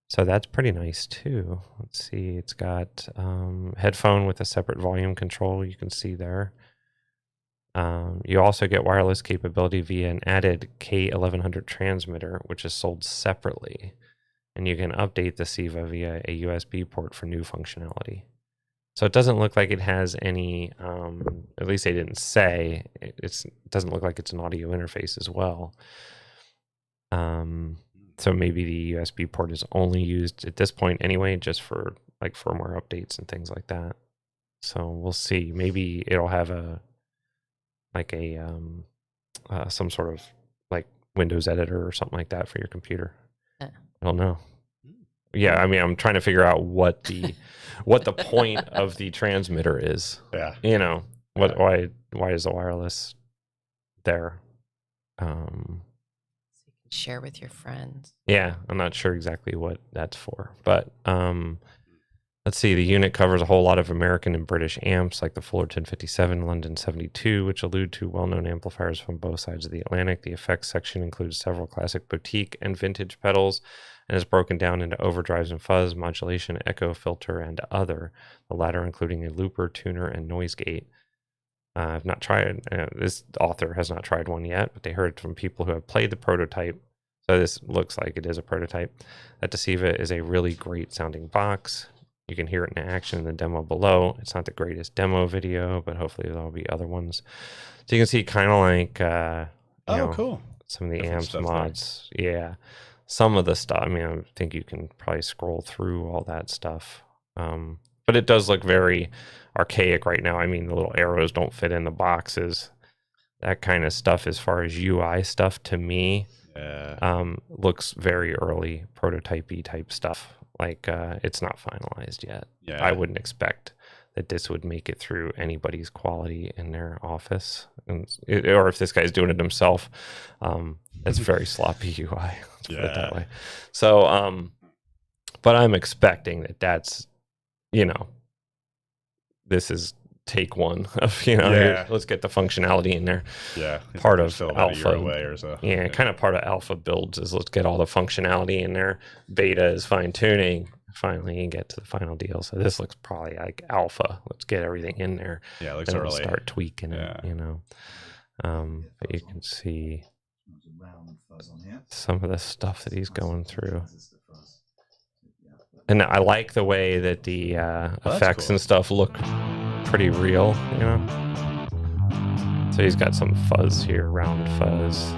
So that's pretty nice too. Let's see. It's got headphone with a separate volume control. You can see there. You also get wireless capability via an added K1100 transmitter, which is sold separately. And you can update the Siva via a USB port for new functionality. So it doesn't look like it has any, at least they didn't say, it doesn't look like it's an audio interface as well. So maybe the USB port is only used at this point anyway, just for like firmware updates and things like that. So we'll see. Maybe it'll have some sort of like Windows editor or something like that for your computer. I don't know. Yeah, I mean, I'm trying to figure out what the point of the transmitter is. Yeah. You know, why is the wireless there? Share with your friends. Yeah, I'm not sure exactly what that's for, but let's see. The unit covers a whole lot of American and British amps, like the Fullerton 57, London 72, which allude to well-known amplifiers from both sides of the Atlantic. The effects section includes several classic boutique and vintage pedals, and is broken down into overdrives and fuzz, modulation, echo, filter, and other. The latter including a looper, tuner, and noise gate. I've not tried, this author has not tried one yet, but they heard from people who have played the prototype, so this looks like it is a prototype, that the Siva is a really great sounding box. You can hear it in action in the demo below. It's not the greatest demo video, but hopefully there'll be other ones. So you can see kind of like, cool. Some of the amps mods. There. Yeah. Some of the stuff, I mean, I think you can probably scroll through all that stuff. But it does look very archaic right now. I mean, the little arrows don't fit in the boxes. That kind of stuff, as far as UI stuff, to me, looks very early prototype-y type stuff. Like, it's not finalized yet. Yeah. I wouldn't expect that this would make it through anybody's quality in their office. Or if this guy's doing it himself, it's very sloppy UI. Let's put it that way. So, but I'm expecting that's, this is take one of, here, let's get the functionality in there. Yeah. Part of alpha. Or so. Yeah, kind of part of alpha builds is let's get all the functionality in there. Beta is fine tuning. Finally, you get to the final deal. So this looks probably like alpha. Let's get everything in there. Yeah, it looks then early. We'll start tweaking it, But you can see some of the stuff that he's going through. And I like the way that the effects and stuff look pretty real, So he's got some fuzz here, round fuzz.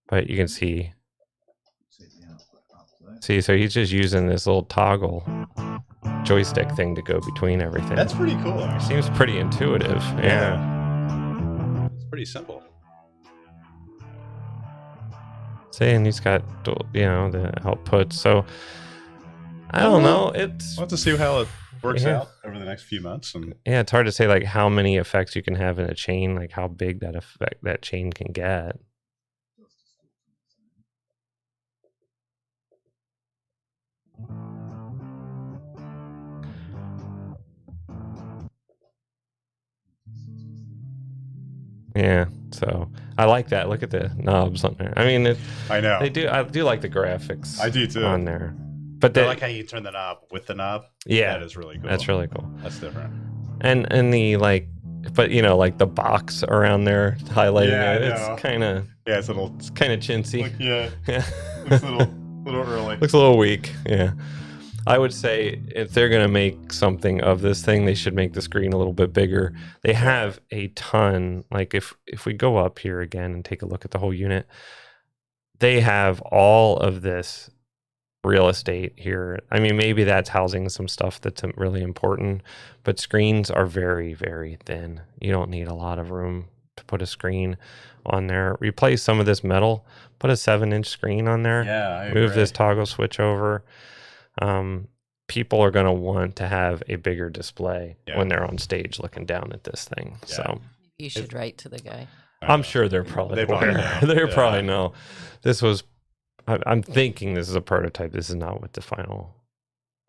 But you can see, so he's just using this little toggle joystick thing to go between everything. That's pretty cool. It seems pretty intuitive. Yeah. It's pretty simple. See, and he's got, the outputs. So I don't know. We'll have to see how it works out over the next few months. And yeah, it's hard to say like how many effects you can have in a chain, like how big that chain can get. Yeah, so I like that. Look at the knobs on there. I mean, I know I do like the graphics. I do too on there. But I like how you turn the knob with the knob. Yeah, that is really cool. That's really cool. That's different. And the but like the box around there highlighting it. It's kind of it's kind of chintzy. Looks a little early. Looks a little weak. Yeah. I would say if they're going to make something of this thing, they should make the screen a little bit bigger. They have a ton. Like if we go up here again and take a look at the whole unit, they have all of this real estate here. I mean, maybe that's housing some stuff that's really important, but screens are very, very thin. You don't need a lot of room to put a screen on there. Replace some of this metal, put a 7-inch screen on there. Yeah, I move agree. this toggle switch over. People are going to want to have a bigger display when they're on stage looking down at this thing. Yeah. So You should write to the guy. I'm sure they're probably probably aware. know. They probably know. This was, I'm thinking this is a prototype. This is not what the final,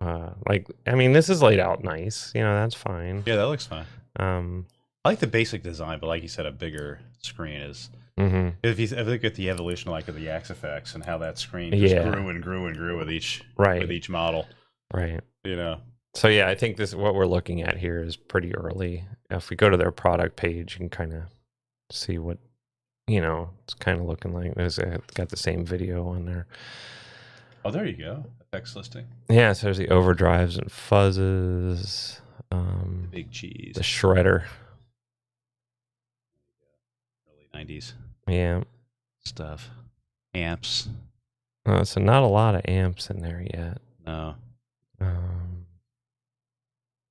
I mean, this is laid out nice. You know, that's fine. Yeah, that looks fine. Um, I like the basic design, but like you said, a bigger screen is. mhm. If you look at the evolution, like of the Axe-Fx and how that screen just Yeah. grew and grew and grew with each Right. model, Right. you know. So yeah, I think this what we're looking at here is pretty early. If we go to their product page, you can kind of see what, you know, it's kind of looking like. There's got the same video on there. Oh, there you go. Effects listing. Yeah, so there's the overdrives and fuzzes, Big cheese. the shredder. Early 90s Yeah. stuff. Amps. So not a lot of amps in there yet. No.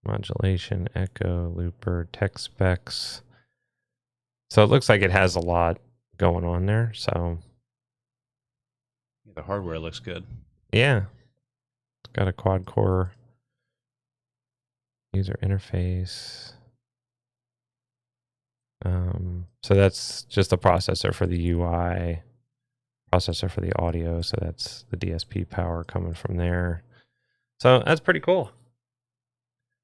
Modulation, echo, looper, tech specs. So it looks like it has a lot going on there. So The hardware looks good. yeah, it's got a quad core user interface. So that's just the processor for the UI, processor for the audio. So that's the DSP power coming from there. So that's pretty cool.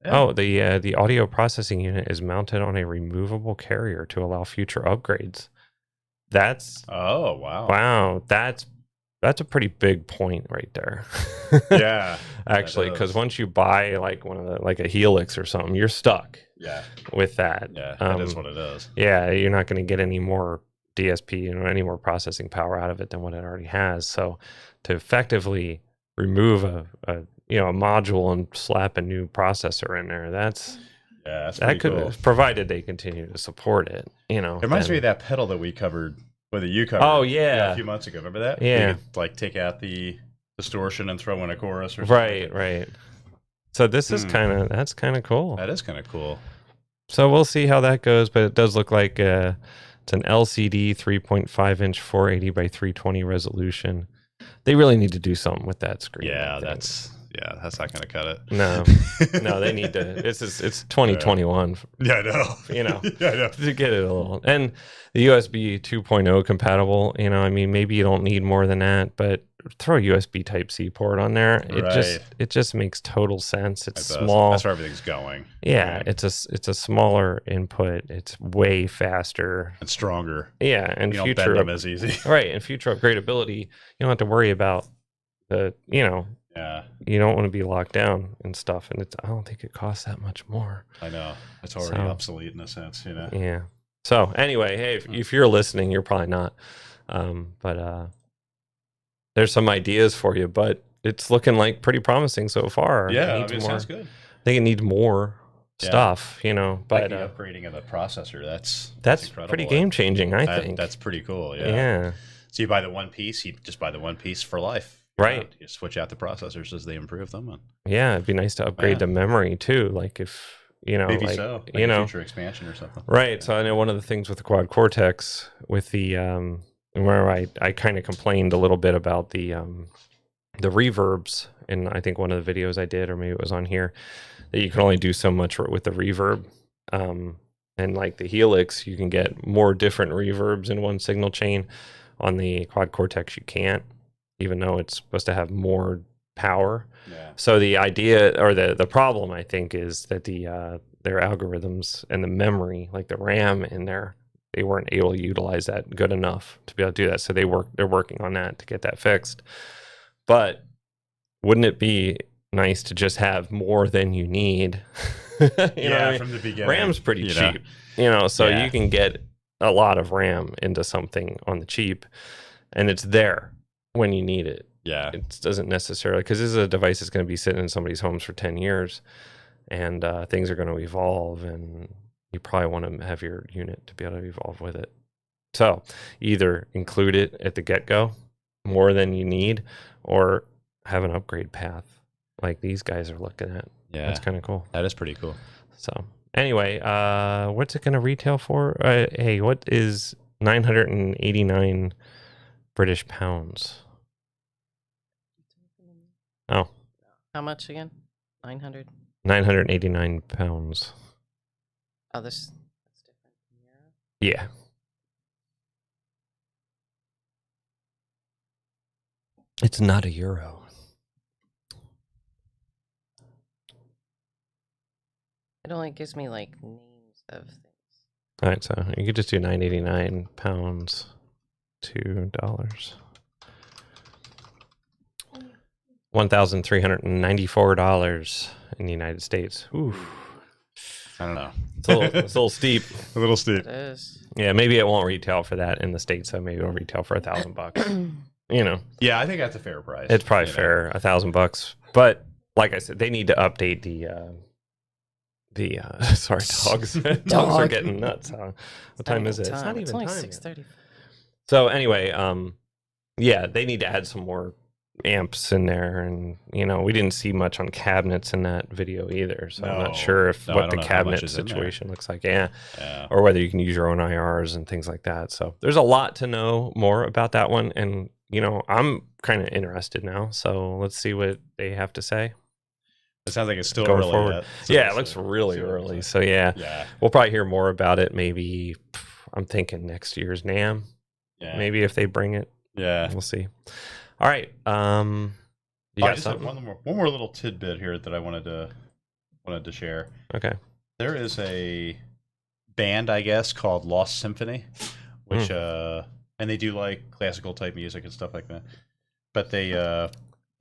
Yeah. Oh, the audio processing unit is mounted on a removable carrier to allow future upgrades. That's Oh, wow. wow. That's a pretty big point right there. Yeah. Actually, that because is. once you buy like one of the like a Helix or something, you're stuck Yeah. with that. Yeah. That is what it is. Yeah, you're not going to get any more DSP and any more processing power out of it than what it already has. So to effectively remove a module and slap a new processor in there, Yeah, that's that pretty could cool. provided they continue to support it. You know, It reminds me then- of that pedal that we covered, whether you covered. Oh, yeah. A few months ago. Remember that? Yeah. You could, like take out the distortion and throw in a chorus or something. right. So this is that's kind of cool. That is kind of cool. So we'll see how that goes, but it does look like it's an LCD 3.5-inch 480 by 320 resolution. They really need to do something with that screen. I Yeah, think. that's not going to cut it. No, they need to. It's 2021. Yeah, I know. You know. Yeah, I know. To get it a little, and the USB 2.0 compatible. You know, I mean, maybe you don't need more than that, but throw a USB Type C port on there. It just makes total sense. It's It does. small. That's where everything's going. Yeah, Right. it's a smaller input. It's way faster. And stronger. Yeah, and You don't future bend them as easy. right, and future upgradability. You don't have to worry about the. Yeah, You don't want to be locked down and stuff. And I don't think it costs that much more. I know. It's already So- obsolete in a sense, you know. Yeah. So anyway, hey, if you're listening, you're probably not. But there's some ideas for you, but it's looking like pretty promising so far. Yeah, It needs it more. sounds good. I think it needs more Yeah. stuff, Like but the upgrading of the processor, that's that's incredible. pretty game changing, I think. That's pretty cool. Yeah. Yeah. So you buy the one piece, you just buy the one piece for life. Right. You switch out the processors as they improve them. And Yeah. It'd be nice to upgrade Yeah. the memory too. Like if, maybe like, so. Like you a know, future expansion or something. right. So I know one of the things with the Quad Cortex with the, where I kind of complained a little bit about the reverbs. And I think one of the videos I did, or maybe it was on here, that you can only do so much with the reverb. And like the Helix, you can get more different reverbs in one signal chain. On the Quad Cortex, you can't, even though it's supposed to have more power. Yeah. So the idea or the problem, I think, is that their algorithms and the memory, like the RAM in there, they weren't able to utilize that good enough to be able to do that. So they're working on that to get that fixed. But wouldn't it be nice to just have more than you need? You know what I mean? From the beginning. RAM's pretty you know? cheap, so Yeah. you can get a lot of RAM into something on the cheap, and it's there when you need it. Yeah. it doesn't necessarily, because this is a device that's going to be sitting in somebody's homes for 10 years, and things are going to evolve, and you probably want to have your unit to be able to evolve with it. So either include it at the get-go more than you need, or have an upgrade path like these guys are looking at. Yeah. That's kind of cool. That is pretty cool. So anyway, what's it going to retail for? Hey, what is 989 British pounds? Oh, How much again? 900. 989 pounds. Oh, that's different. Yeah. It's not a euro. It only gives me like names of things. All right, so you could just do 989 pounds, $2. $1,394 in the United States. Ooh, I don't know. it's a little steep. A little steep. It is. Yeah, maybe it won't retail for that in the States, so maybe it'll retail for $1,000. You know, Yeah, I think that's a fair price. it's probably You know? fair, $1,000. But like I said, they need to update the sorry, dogs. Dogs are Dog. getting nuts. Huh? What time is it? It's not It's even only time. yet. 6:30. So anyway, yeah, they need to add some more amps in there, and you know, we didn't see much on cabinets in that video either, so I'm No. not sure if No, I what don't the know how much cabinet is in there. situation looks like. Yeah, Yeah. or whether you can use your own IRs and things like that. So there's a lot to know more about that one, and you know, I'm kind of interested now. So let's see what they have to say. It sounds like it's still Going early forward. yet, so Yeah, we'll it looks see. really See what it early. looks So yeah, like. Yeah. we'll probably hear more about it. Maybe I'm thinking next year's NAMM. Yeah. Maybe if they bring it, Yeah. we'll see. All right. You I got just have something? one more little tidbit here that I wanted to share. Okay. There is a band, I guess, called Lost Symphony, which and they do like classical type music and stuff like that. But they're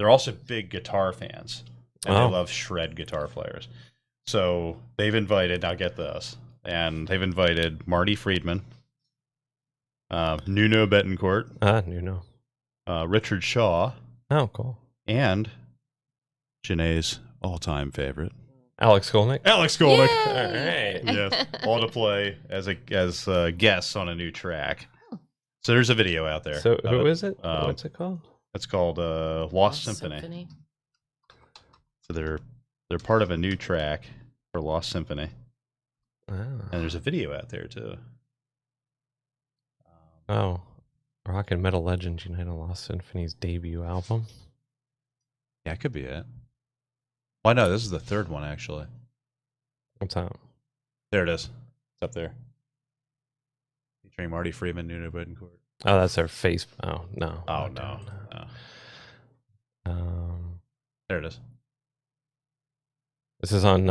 also big guitar fans, and Oh. they love shred guitar players. So they've invited. Now get this, and they've invited Marty Friedman, Nuno Betancourt, No. Richard Shaw, Oh, cool. and Janae's all-time favorite, Alex Skolnick. Alex Skolnick. All right. Yes, all to play as guests on a new track. So there's a video out there. So of who is it? Um, What's it called? It's called Lost Symphony. So they're part of a new track for Lost Symphony, Oh. and there's a video out there too. Oh. Rock and Metal Legends Unite on Lost Symphony's debut album. Yeah, it could be it. Why no? This is the third one actually. What's that? There it is. It's up there. Featuring Marty Friedman, Nuno Betancourt. Oh, that's their face. Oh, no. Oh Not no. that. no. There it is. This is on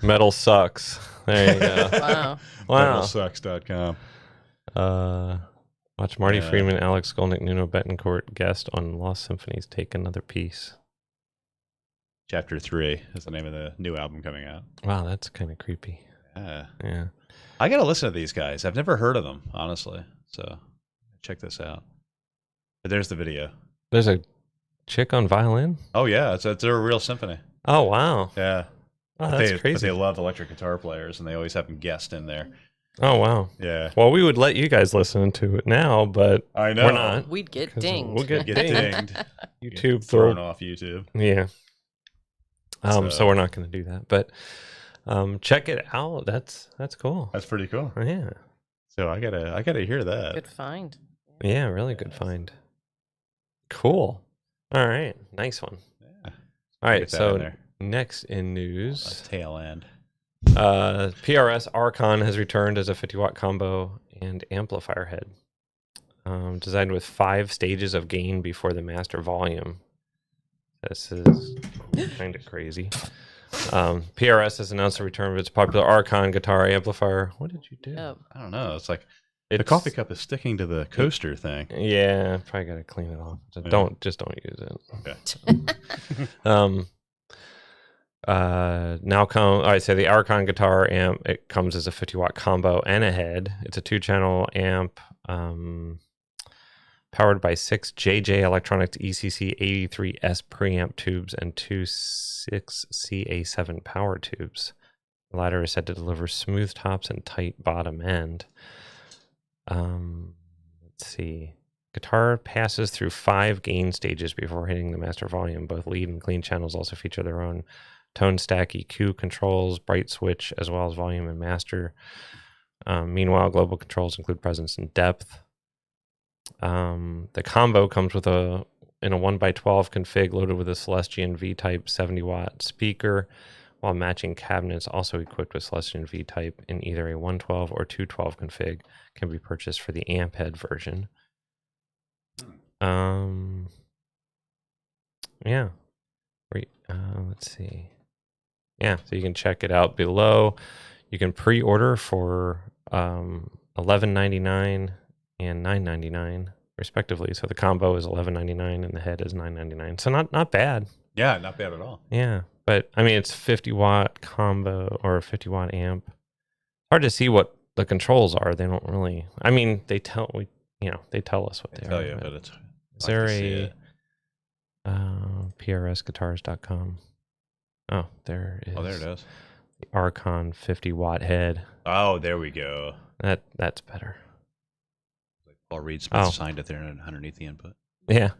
Metal Sucks. There you go. Wow. Wow. Metalsucks.com. Watch Marty Yeah. Friedman, Alex Skolnick, Nuno Betancourt guest on Lost Symphony's Take Another Piece. Chapter 3 is the name of the new album coming out. Wow, that's kind of creepy. Yeah. Yeah. I got to listen to these guys. I've never heard of them, honestly. So check this out. But there's the video. There's a chick on violin. Oh, yeah. They're a real symphony. Oh, wow. Yeah. Oh, But that's But crazy. they love electric guitar players, and they always have them guest in there. Oh, wow. Yeah. Well, we would let you guys listen to it now, but I know. we're not. We'd get 'Cause dinged. we'll get Get dinged. dinged. YouTube Thrown throw. off YouTube. Yeah. So So- we're not going to do that, but check it out. That's cool. That's pretty cool. Yeah. So I gotta hear that. Good find. Yeah, really good find. Cool. All right. Nice one. Yeah. All right. Get that in So there. next in That's news, tail end. PRS Archon has returned as a 50-watt combo and amplifier head. Designed with 5 stages of gain before the master volume. This is kind of crazy. PRS has announced the return of its popular Archon guitar amplifier. What did you do? Oh, I don't know. It's like the It's- coffee cup is sticking to the coaster thing. Yeah, probably got to clean it off. So Yeah. don't use it. Okay. Now I say the Archon guitar amp. It comes as a 50-watt combo and a head. It's a 2-channel amp, powered by 6 JJ Electronics ECC 83S preamp tubes and 2 6CA7 power tubes. The latter is said to deliver smooth tops and tight bottom end. Let's see. Guitar passes through 5 gain stages before hitting the master volume. Both lead and clean channels also feature their own tone stack EQ controls, bright switch, as well as volume and master. Meanwhile, global controls include presence and depth. The combo comes with in a 1x12 config loaded with a Celestion V-Type 70-watt speaker, while matching cabinets also equipped with Celestion V-Type in either a 112 or 212 config can be purchased for the amp head version. Yeah. Let's see. Yeah, so you can check it out below. You can pre-order for $11.99 and $9.99 respectively. So the combo is $11.99 and the head is $9.99. So not bad. Yeah, not bad at all. Yeah, but I mean it's 50-watt combo or a 50-watt amp. Hard to see what the controls are. They don't really. I mean, they tell us what they Tell are. you, but it's. Is there a prsguitars.com? Oh, there is. Oh, there it is. The Archon 50-watt head. Oh, there we go. That's better. Paul Reed Smith signed it there underneath the input. Yeah.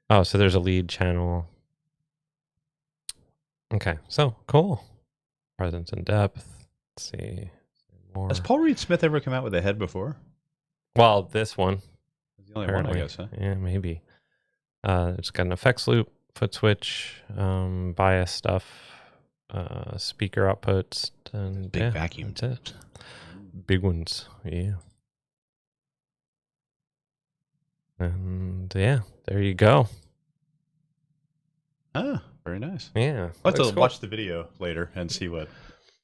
Oh, so there's a lead channel. Okay, so cool. Presence and depth. Let's see. More. Has Paul Reed Smith ever come out with a head before? Well, this one. It's the only one, I guess, huh? Yeah, maybe. It's got an effects loop, foot switch, bias stuff, speaker outputs, and Big vacuum. That's it. Big ones, yeah. And yeah, there you go. Ah, very nice. Yeah. I'll have to watch the video later and see what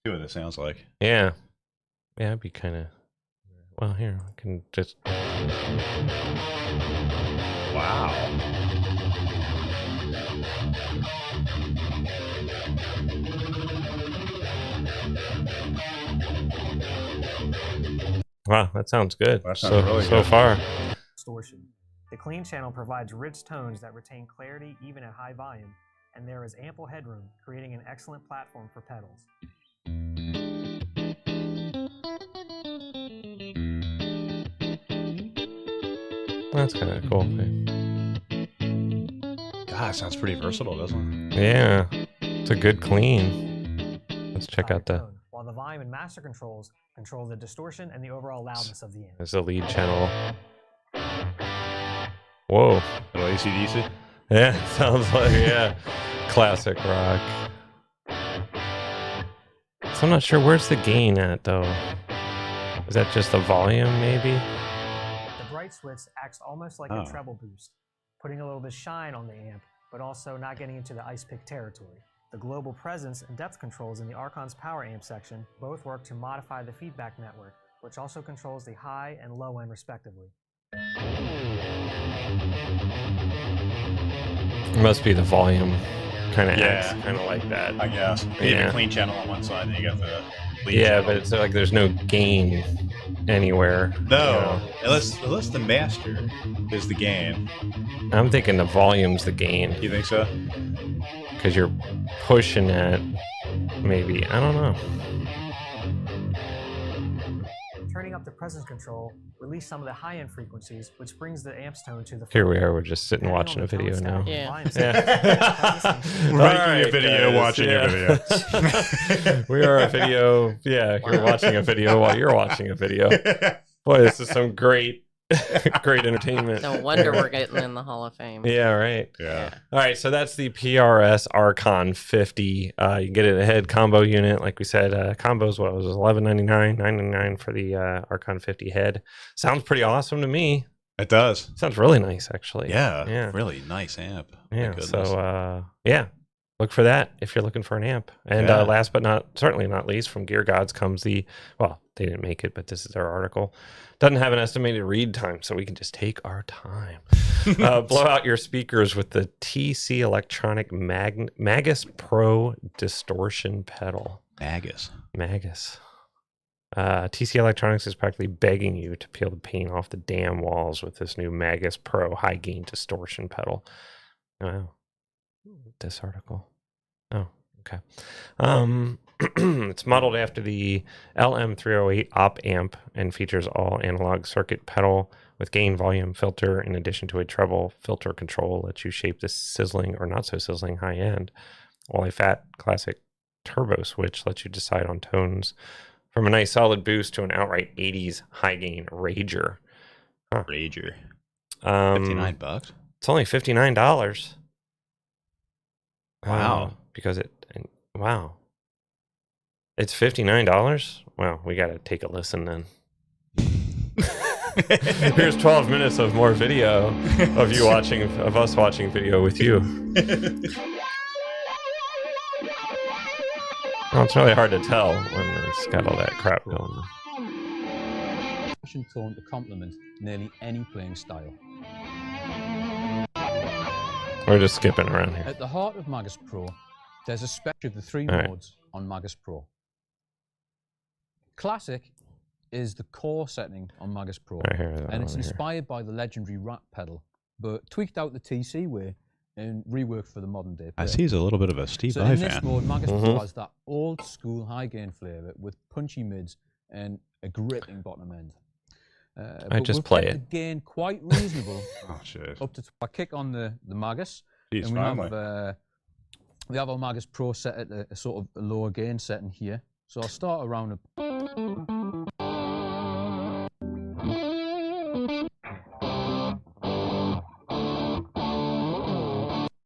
it sounds like. Yeah. Yeah, it'd be kind of. Well, here, I can just. Wow. Wow, that sounds good. That sounds really so good. far. Distortion. The clean channel provides rich tones that retain clarity even at high volume, and there is ample headroom, creating an excellent platform for pedals. That's kind of cool. God, it sounds pretty versatile, doesn't it? Yeah, it's a good clean. Let's check out the. While the volume and master controls control the distortion and the overall loudness of the amp. There's a lead channel. Whoa. Little AC/DC? Yeah, sounds like, classic rock. So I'm not sure, where's the gain at, though? Is that just the volume, maybe? The bright switch acts almost like a treble boost, putting a little bit of shine on the amp, but also not getting into the ice pick territory. The global presence and depth controls in the Archon's power amp section both work to modify the feedback network, which also controls the high and low end respectively. It must be the volume. Kind of acts kind of like that. I guess. You have a clean channel on one side, and you got the lead channel. But it's like there's no gain anywhere. No, unless the master is the gain. I'm thinking the volume's the gain. You think so? Because you're pushing it, maybe. I don't know. Turning up the presence control, release some of the high-end frequencies, which brings the amp's tone to the Here we are. We're just sitting watching a video now. Yeah. We're making a video, watching a video. We are a video. Yeah, you're watching a video while you're watching a video. Boy, this is some great entertainment. No wonder we're getting in the Hall of Fame. Yeah, right. Yeah. All right, so that's the PRS Archon 50. You can get it a head combo unit, like we said. Combos, what was it, $11.99, $9.99 for the Archon 50 head. Sounds pretty awesome to me. It does. Sounds really nice, actually. Yeah. Really nice amp. Yeah. So, look for that if you're looking for an amp. And last but certainly not least, from Gear Gods comes they didn't make it, but this is their article. Doesn't have an estimated read time, so we can just take our time. Blow out your speakers with the TC Electronic Magus Pro Distortion Pedal. Magus. TC Electronics is practically begging you to peel the paint off the damn walls with this new Magus Pro high gain distortion pedal. Wow. This article. Oh, okay. It's modeled after the LM308 op amp and features all analog circuit pedal with gain volume filter in addition to a treble filter control. Lets you shape this sizzling or not so sizzling high end, while a fat classic turbo switch lets you decide on tones from a nice solid boost to an outright 80s high gain rager. Rager. $59. It's only $59. Wow. Wow. It's $59? Wow, we got to take a listen then. Here's 12 minutes of more video of us watching video with you. Well, it's really hard to tell when it's got all that crap going on. Tone to complement nearly any playing style. We're just skipping around here. At the heart of Magus Pro, there's a spectrum of the three All right. modes on Magus Pro. Classic is the core setting on Magus Pro, I hear that and it's one here. inspired by the legendary Rat pedal, but tweaked out the TC way and reworked for the modern day. I player. see he's a little bit of a Steve So Vai in this fan. mode, Magus Mhm. Pro has that old school high gain flavor with punchy mids and a gripping bottom end. But just we've play kept it. the gain quite reasonable. Oh, shit. Up to I kick on the Magus, Jeez, and finally. we have our Magus Pro set at a sort of a lower gain setting here. So I'll start around a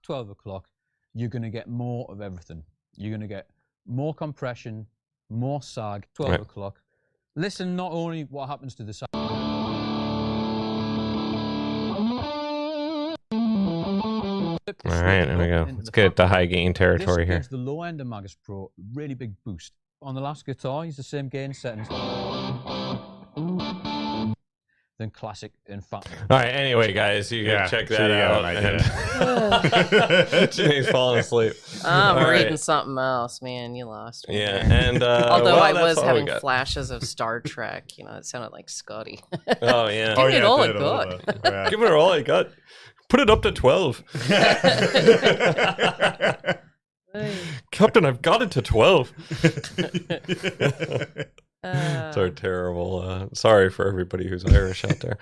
12 o'clock. You're going to get more of everything. You're going to get more compression, more sag. 12 Right. o'clock. Listen not only what happens to the sag. All right, there we go. Let's get the high gain territory This here. gives the low end of Magus Pro really big boost. On the last guitar, use the same gain settings. Then classic and fat. All right, anyway, guys, you Yeah, can check so that you got out. an And Jenny's falling asleep. I'm All reading right. something else, man. You lost me. Yeah, there. and Although well, I that's was all we having got. flashes of Star Trek, it sounded like Scotty. Oh yeah, Give it all I did a got. little bit. Yeah. give it all I got. Put it up to 12, Captain. I've got it to 12. So terrible. Sorry for everybody who's Irish out there.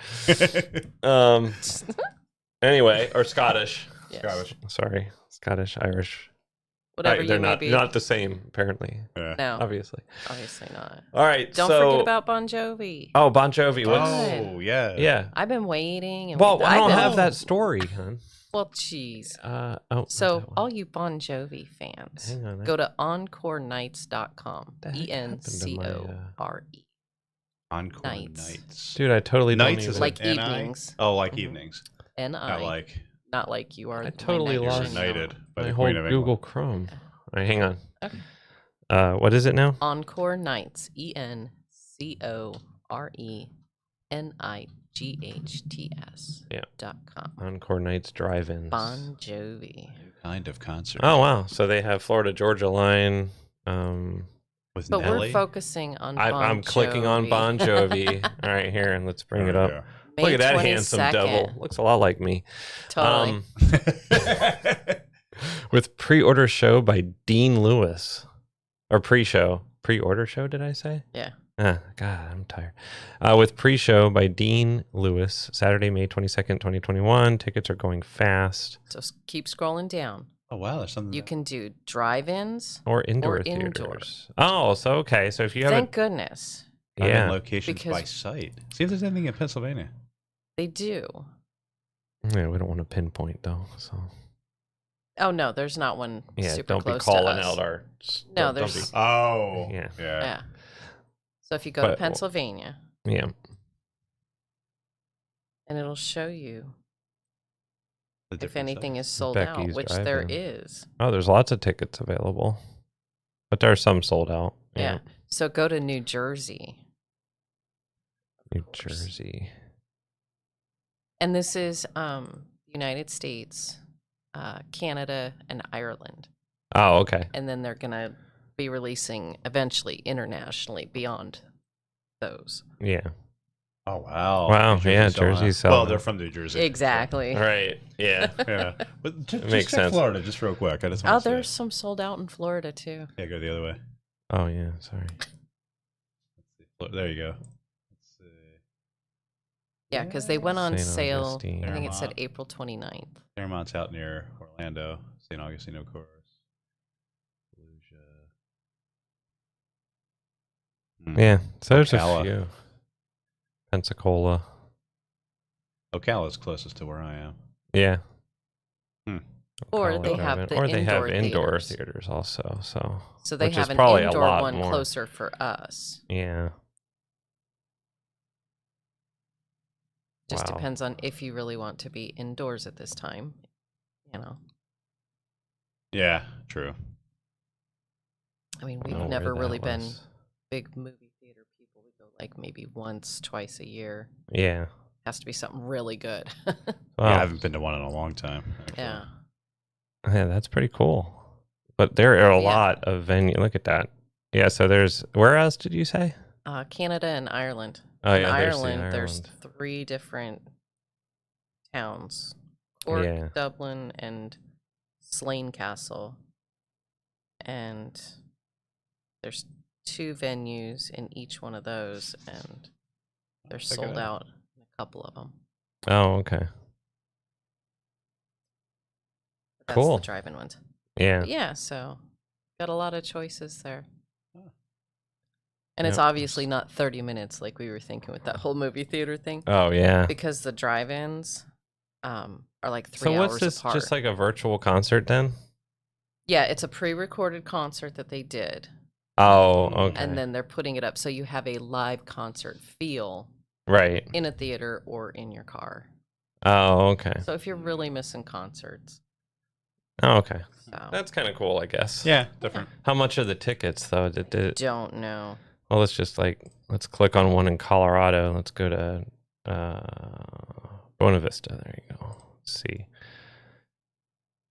Anyway, or Scottish. Yes. Sorry, Scottish, Irish. Whatever Right, they're you may not be. not the same, apparently. No, Obviously. obviously not. All right. Don't so, forget about Bon Jovi. Oh, Bon Jovi. What's Oh, yeah. yeah? I've been waiting. And Well, I I've don't been- have that story, hon. Well, jeez. Oh. So, that one. all you Bon Jovi fans, Hang on. go to encorenights.com. The heck happened to my, ENCORE. Encore Nights. Nights. Dude, I totally Nights don't is even. Like it NI? evenings. Oh, like evenings. NI. Not like Not like you are. I my totally knight lost Chanel. United by my the whole Queen of Google England. Chrome. All right, hang on. Okay. What is it now? Encore Nights. ENCORENIGHTS. Yeah. .com. Encore Nights Drive-ins. Bon Jovi. Kind of concert. Oh wow! So they have Florida Georgia line. With But Nelly. we're focusing on Bon I'm clicking on Jovi. Bon Jovi. All right, here, and let's bring There it we up. May Look at that handsome 22nd. devil. Looks a lot like me. Totally. With pre-order show by Dean Lewis, or pre-order show. Did I say? Yeah. God, I'm tired. With pre-show by Dean Lewis, Saturday, May 22nd, 2021. Tickets are going fast. So keep scrolling down. Oh wow, there's something. You can do drive-ins. Or indoor Or theaters. indoor. Oh, so okay. So if you have Thank goodness Find yeah, locations by Because- site. See if there's anything in Pennsylvania. they do. yeah, we don't want to pinpoint though. So Oh no, there's not one yeah, super don't be close calling to us. out our. No, don't there's- be- Oh. Yeah. Yeah. So if you go But- to Pennsylvania, yeah. and it'll show you The if different anything sites. is sold out, Becky's which there Drive-In. is. Oh, there's lots of tickets available, but there are some sold out. Yeah. So go to New Jersey. New Jersey. And this is United States, Canada, and Ireland. Oh, okay. And then they're going to be releasing eventually internationally beyond those. Yeah. Oh wow! Wow, New Jersey yeah, selling out. Jersey's selling Well, they're out. from New Jersey. Exactly. Right. Yeah. Yeah, but just makes check sense. Florida, just real quick. I just Oh, want to see there's it. some sold out in Florida too. Yeah, go the other way. Oh yeah. Sorry. There you go. Let's see. Yeah, because they went on St. sale. Augustine. I think it said Fairmont. April 29th. Fairmont's out near Orlando, St. Augustine, of course. Hmm. Yeah. So there's Ocala. a few. Pensacola. Ocala's closest to where I am. Yeah. Hmm. Or Ocala they have Drive-In. the or they have indoor indoor theaters. theaters also. So they which is have an probably a indoor lot one more. closer for us. Yeah. Just Wow. depends on if you really want to be indoors at this time. You know, Yeah, true. I mean, I we've don't know never where really that been was. big movie theater people. We go like maybe once, twice a year. Yeah. Has to be something really good. Wow. Yeah, I haven't been to one in a long time. Actually. Yeah. Yeah, that's pretty cool. But there are a Yeah. lot of venue. Look at that. Yeah. So there's where else did you say? Canada and Ireland. Oh In yeah, Ireland, there's Ireland. 3 different towns: Cork, Yeah. Dublin, and Slane Castle. And there's 2 venues in each one of those, and they're Check it sold out. out in a couple of them. Oh, okay. That's Cool. the drive-in ones. Yeah. But yeah, so got a lot of choices there. Huh. And it's Yep. obviously not 30 minutes like we were thinking with that whole movie theater thing, Oh yeah. because the drive-ins are like 3 So hours what's this? apart. Just like a virtual concert then? Yeah, it's a pre-recorded concert that they did, Oh, Mm. okay. and then they're putting it up so you have a live concert feel right. in a theater or in your car. Oh, okay. So if you're really missing concerts, Oh, okay. so That's kind of cool, I guess. Yeah, different. How much are the tickets though? don't know. Well, let's click on one in Colorado. Let's go to Buena Vista. There you go. Let's see.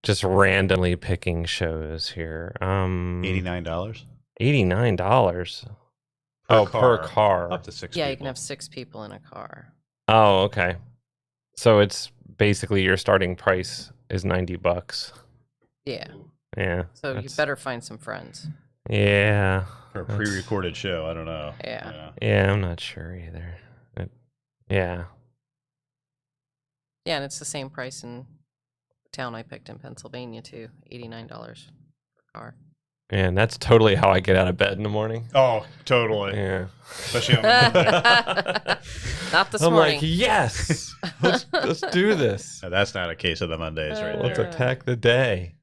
Just randomly picking shows here. $89 $89. Oh, per car. Up to 6 Yeah, people. you can have 6 people in a car. Oh, okay. So it's basically your starting price is $90. Yeah, Yeah. so you that's- better find some friends. Yeah. For a that's- pre-recorded show. I don't know. Yeah. Yeah, I'm not sure either. Yeah. Yeah, and it's the same price in the town I picked in Pennsylvania too, $89 per car. And that's totally how I get out of bed in the morning. Oh, totally. Yeah. Especially on the Not this I'm morning. like, yes, let's do this. No, that's not a case of the Mondays right Let's there. attack the day.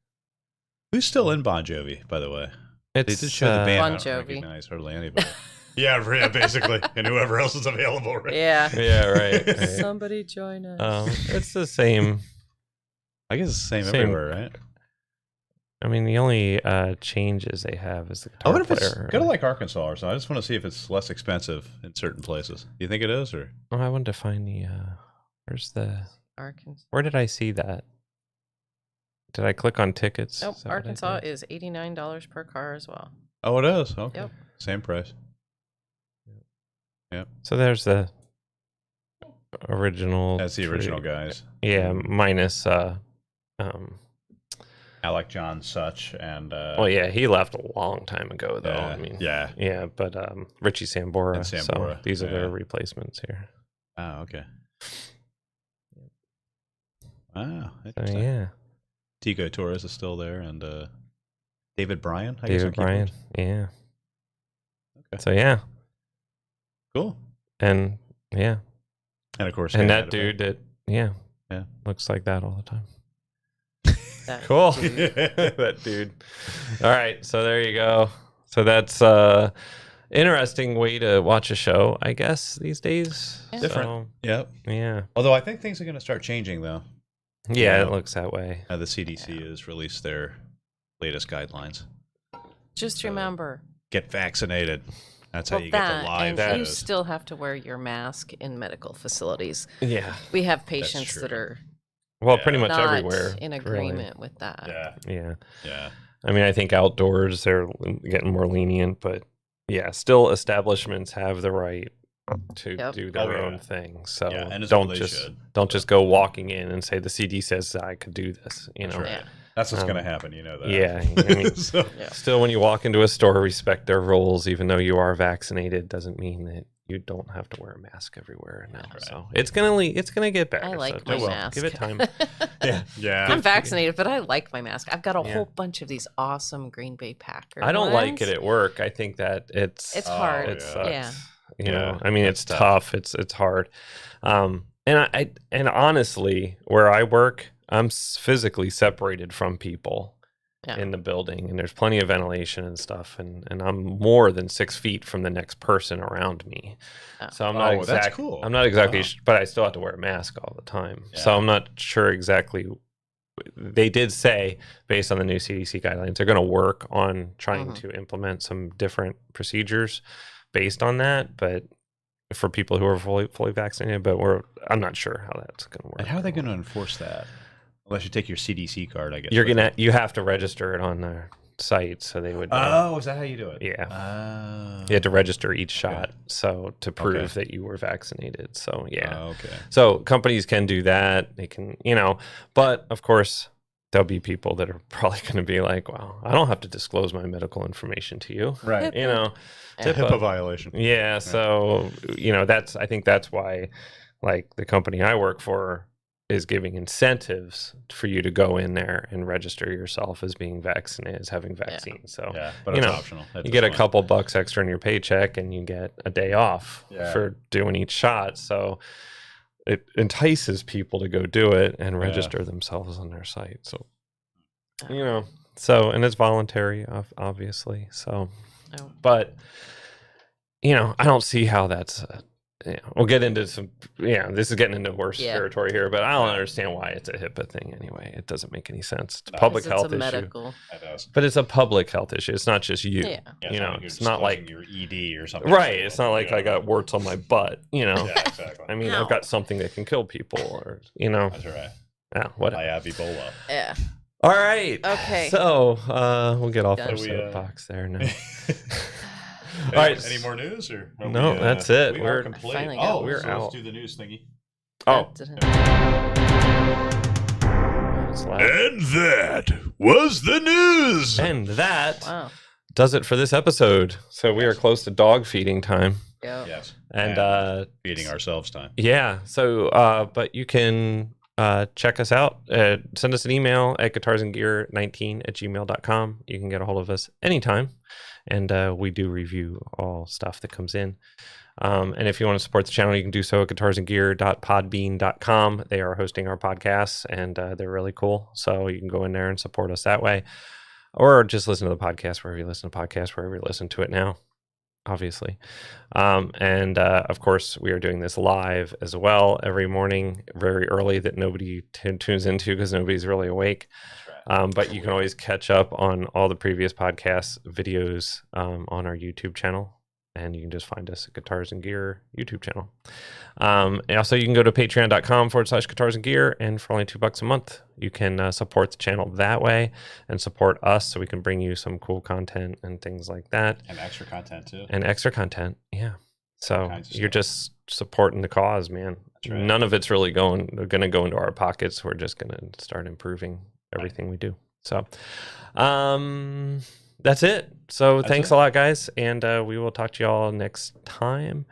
Who's still in Bon Jovi, by the way? They It's did show the band. Bon I don't Jovi. recognize hardly anybody. yeah, basically. And whoever else is available. Right? Yeah. Yeah, right. right. Somebody join us. It's the same. I guess it's the same, Same. everywhere, right? I mean, the only changes they have is the I guitar wonder if it's player. go to like Arkansas or something. I just want to see if it's less expensive in certain places. You think it is, or Oh, I wanted to find the. Arkansas. Where did I see that? Did I click on tickets? Nope, Is that what I Arkansas did? is $89 per car as well. oh, it is. Okay, Yep. same price. So there's the original. That's the original guys. Yeah, minus. Alec John Such and. Well, yeah, he left a long time ago, though. yeah, I mean, yeah. yeah, but Richie Sambora. And So Sambora, these are their yeah. replacements here. Oh, okay. Wow, So interesting. yeah, Tico Torres is still there, and David Bryan. I guess, on David Bryan. keyboards. Yeah. Okay. So yeah, Cool. and yeah, And of course, and Hannah that dude that yeah looks like that all the time. That Cool. dude. That dude. All right, so there you go. So that's interesting way to watch a show, I guess, these days. Yeah. Different. Yep. So, yeah. Although I think things are going to start changing, though. Yeah, Yeah. it looks that way. The CDC has released their latest guidelines. Just remember, Get vaccinated. That's how well, you get that, the live and you shows. still have to wear your mask in medical facilities. Yeah. We have patients that true. are Well, Yeah. pretty much not everywhere. in really. agreement with that. Yeah, Yeah. yeah. I mean, I think outdoors they're getting more lenient, but still establishments have the right to Yep. do their Oh, yeah. own thing. So Yeah, and it's what don't they just should. don't just go walking in and say the CD says I could do this. You That's know. right. Yeah. That's what's going to Um, happen. You know that. Yeah, I mean, So- still, when you walk into a store, respect their rules. Even though you are vaccinated, doesn't mean that you don't have to wear a mask everywhere now. Right. So it's gonna get better. I like so my just mask. Give it time. yeah. I'm vaccinated, but I like my mask. I've got a Yeah. whole bunch of these awesome Green Bay Packers. I don't like it at work. I think that It's Oh, hard. it yeah. sucks. Yeah. You Yeah, know, I mean, that's it's tough. It's hard. And honestly, where I work, I'm physically separated from people Yeah. in the building, and there's plenty of ventilation and stuff, and I'm more than 6 feet from the next person around me. Oh. So I'm not Oh, that's exactly. cool. I'm not exactly, Wow. but I still have to wear a mask all the time. So Yeah. I'm not sure exactly. They did say, based on the new CDC guidelines, they're going to work on trying Mhm. to implement some different procedures based on that, but for people who are fully vaccinated. But I'm not sure how that's going to work. And how are they going to enforce that? Unless you take your CDC card, I guess. You have to register it on their site, so they would. Oh, is that how you do it? Yeah. Oh. You had to register each Okay. shot, so to prove Okay. that you were vaccinated. So yeah. Oh, okay. So companies can do that. They can, but of course there'll be people that are probably going to be like, "Well, I don't have to disclose my medical information to you." Right. You know, Yeah. HIPAA violation. Yeah. So I think that's why, like, the company I work for is giving incentives for you to go in there and register yourself as being vaccinated, as having vaccines. So Yeah, but You it's know, optional. At you this get a point. couple bucks extra in your paycheck, and you get a day off Yeah. for doing each shot. So it entices people to go do it and register themselves on their site. So and it's voluntary, obviously. So, Oh. but I don't see how that's. We'll get into some. This is getting into worse Yeah. territory here, but I don't understand why it's a HIPAA thing anyway. It doesn't make any sense. It's a No. public 'Cause it's health a issue, medical. That does. but it's a public health issue. It's not just you. Yeah. Yeah, It's not like your ED or something. right. It's not like I got warts on my butt. Yeah, exactly. I mean, Ow. I've got something that can kill people, or That's right. whatever. I have Ebola. Yeah. All right. Okay. So we'll get off Done. our So we, soapbox there now. All right. Any more news or? are No, that's it. We We're- are complete. Finally got Oh, We're so out. let's do the news thingy. Oh, Didn't- it's loud. And that was the news. And that Wow. does it for this episode. So we are close to dog feeding time. Yeah. Yes. And feeding ourselves time. yeah, so but you can check us out. Send us an email at guitarsandgear19@gmail.com. You can get a hold of us anytime. And we do review all stuff that comes in. And if you want to support the channel, you can do so at guitarsandgear.podbean.com. They are hosting our podcasts, and they're really cool. So you can go in there and support us that way. Or just listen to the podcast wherever you listen to podcasts, wherever you listen to it now, obviously. And of course, we are doing this live as well every morning, very early, that nobody tunes into because nobody's really awake. But you can always catch up on all the previous podcast videos on our YouTube channel. And you can just find us at Guitars and Gear YouTube channel. And also, you can go to patreon.com/Guitars and Gear. And for only $2 a month, you can support the channel that way and support us so we can bring you some cool content and things like that. And extra content too. And extra content. Yeah. So kinds of you're stuff. just supporting the cause, man. That's right. None of it's really going to go into our pockets. We're just going to start improving everything we do. So, that's it. So That's thanks it. a lot, guys. And we will talk to you all next time.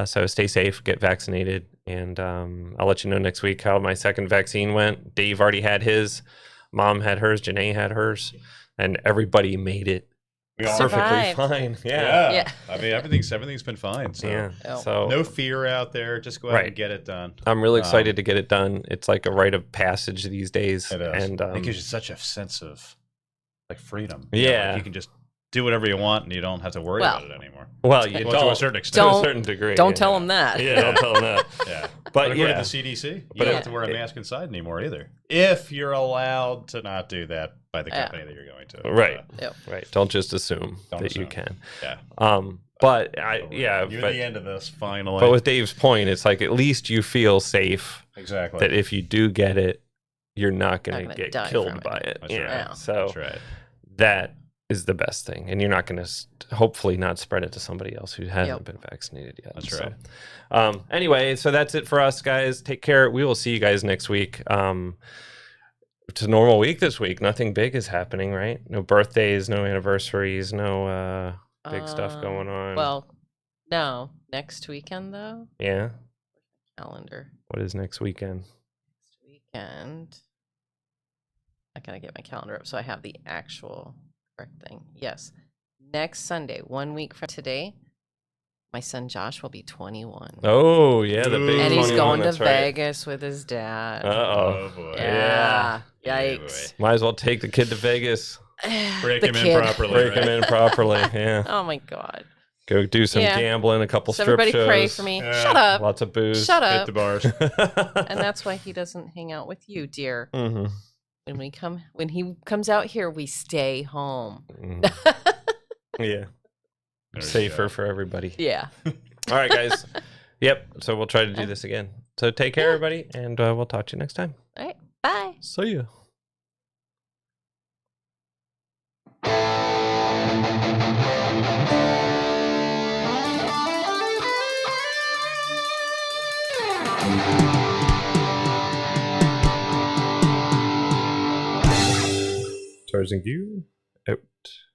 So stay safe, get vaccinated. And I'll let you know next week how my second vaccine went. Dave already had his. Mom had hers. Janae had hers. And everybody made it We are perfectly Survived. fine. Yeah. Yeah. I mean, everything's been fine. So Yeah. Oh. So no fear out there. Just go out Right. and get it done. I'm really excited to get it done. It's like a rite of passage these days. It is. And it gives you such a sense of like freedom. Yeah. Like you can just do whatever you want and you don't have to worry Well, about it anymore. well, you Well, don't, to a certain extent. to a Don't- certain degree. Don't yeah. tell them that. Yeah, don't tell them that. Yeah. But according yeah, to the CDC, you But don't it- have to wear a mask inside anymore either. If you're allowed to not do that by the Yeah. company that you're going to. Right. Yep. right. Don't just assume Don't that you assume. can. Yeah. But You're but, the end of this finally. but with Dave's point, it's like at least you feel safe exactly. that if you do get it, you're not going Not to gonna die get killed from it. by it. That's Yeah. right. So That's right. that is the best thing, and you're not going to hopefully not spread it to somebody else who hasn't been vaccinated yet. That's so, right. Anyway, so that's it for us, guys. Take care. We will see you guys next week. It's a normal week this week. Nothing big is happening, right? No birthdays, no anniversaries, no big stuff going on. Well, no. Next weekend, though? Yeah. Calendar. What is next weekend? Next weekend. I gotta get my calendar up so I have the actual correct thing. Yes. Next Sunday, 1 week from today, my son Josh will be 21. Oh, yeah, the big And he's 21, going to that's right. Vegas with his dad. Uh-oh. boy. Yeah. Yeah, Yikes. Might as well take the kid to Vegas. Break The him in kid. properly. Break him right? in properly. Yeah. Oh my God. Go do some Yeah. gambling, a couple So strip everybody shows. pray for me. Yeah. Shut up. Lots of booze. Shut Hit up. the bars. And that's why he doesn't hang out with you, dear. Mhm. When he comes out here, we stay home. Mhm. Yeah. There's Safer Joe. for everybody. Yeah. All right, guys. Yep. So we'll try to do this again. So take care, everybody, and we'll talk to you next time. All right. Bye. See ya. Tarzan Gear out.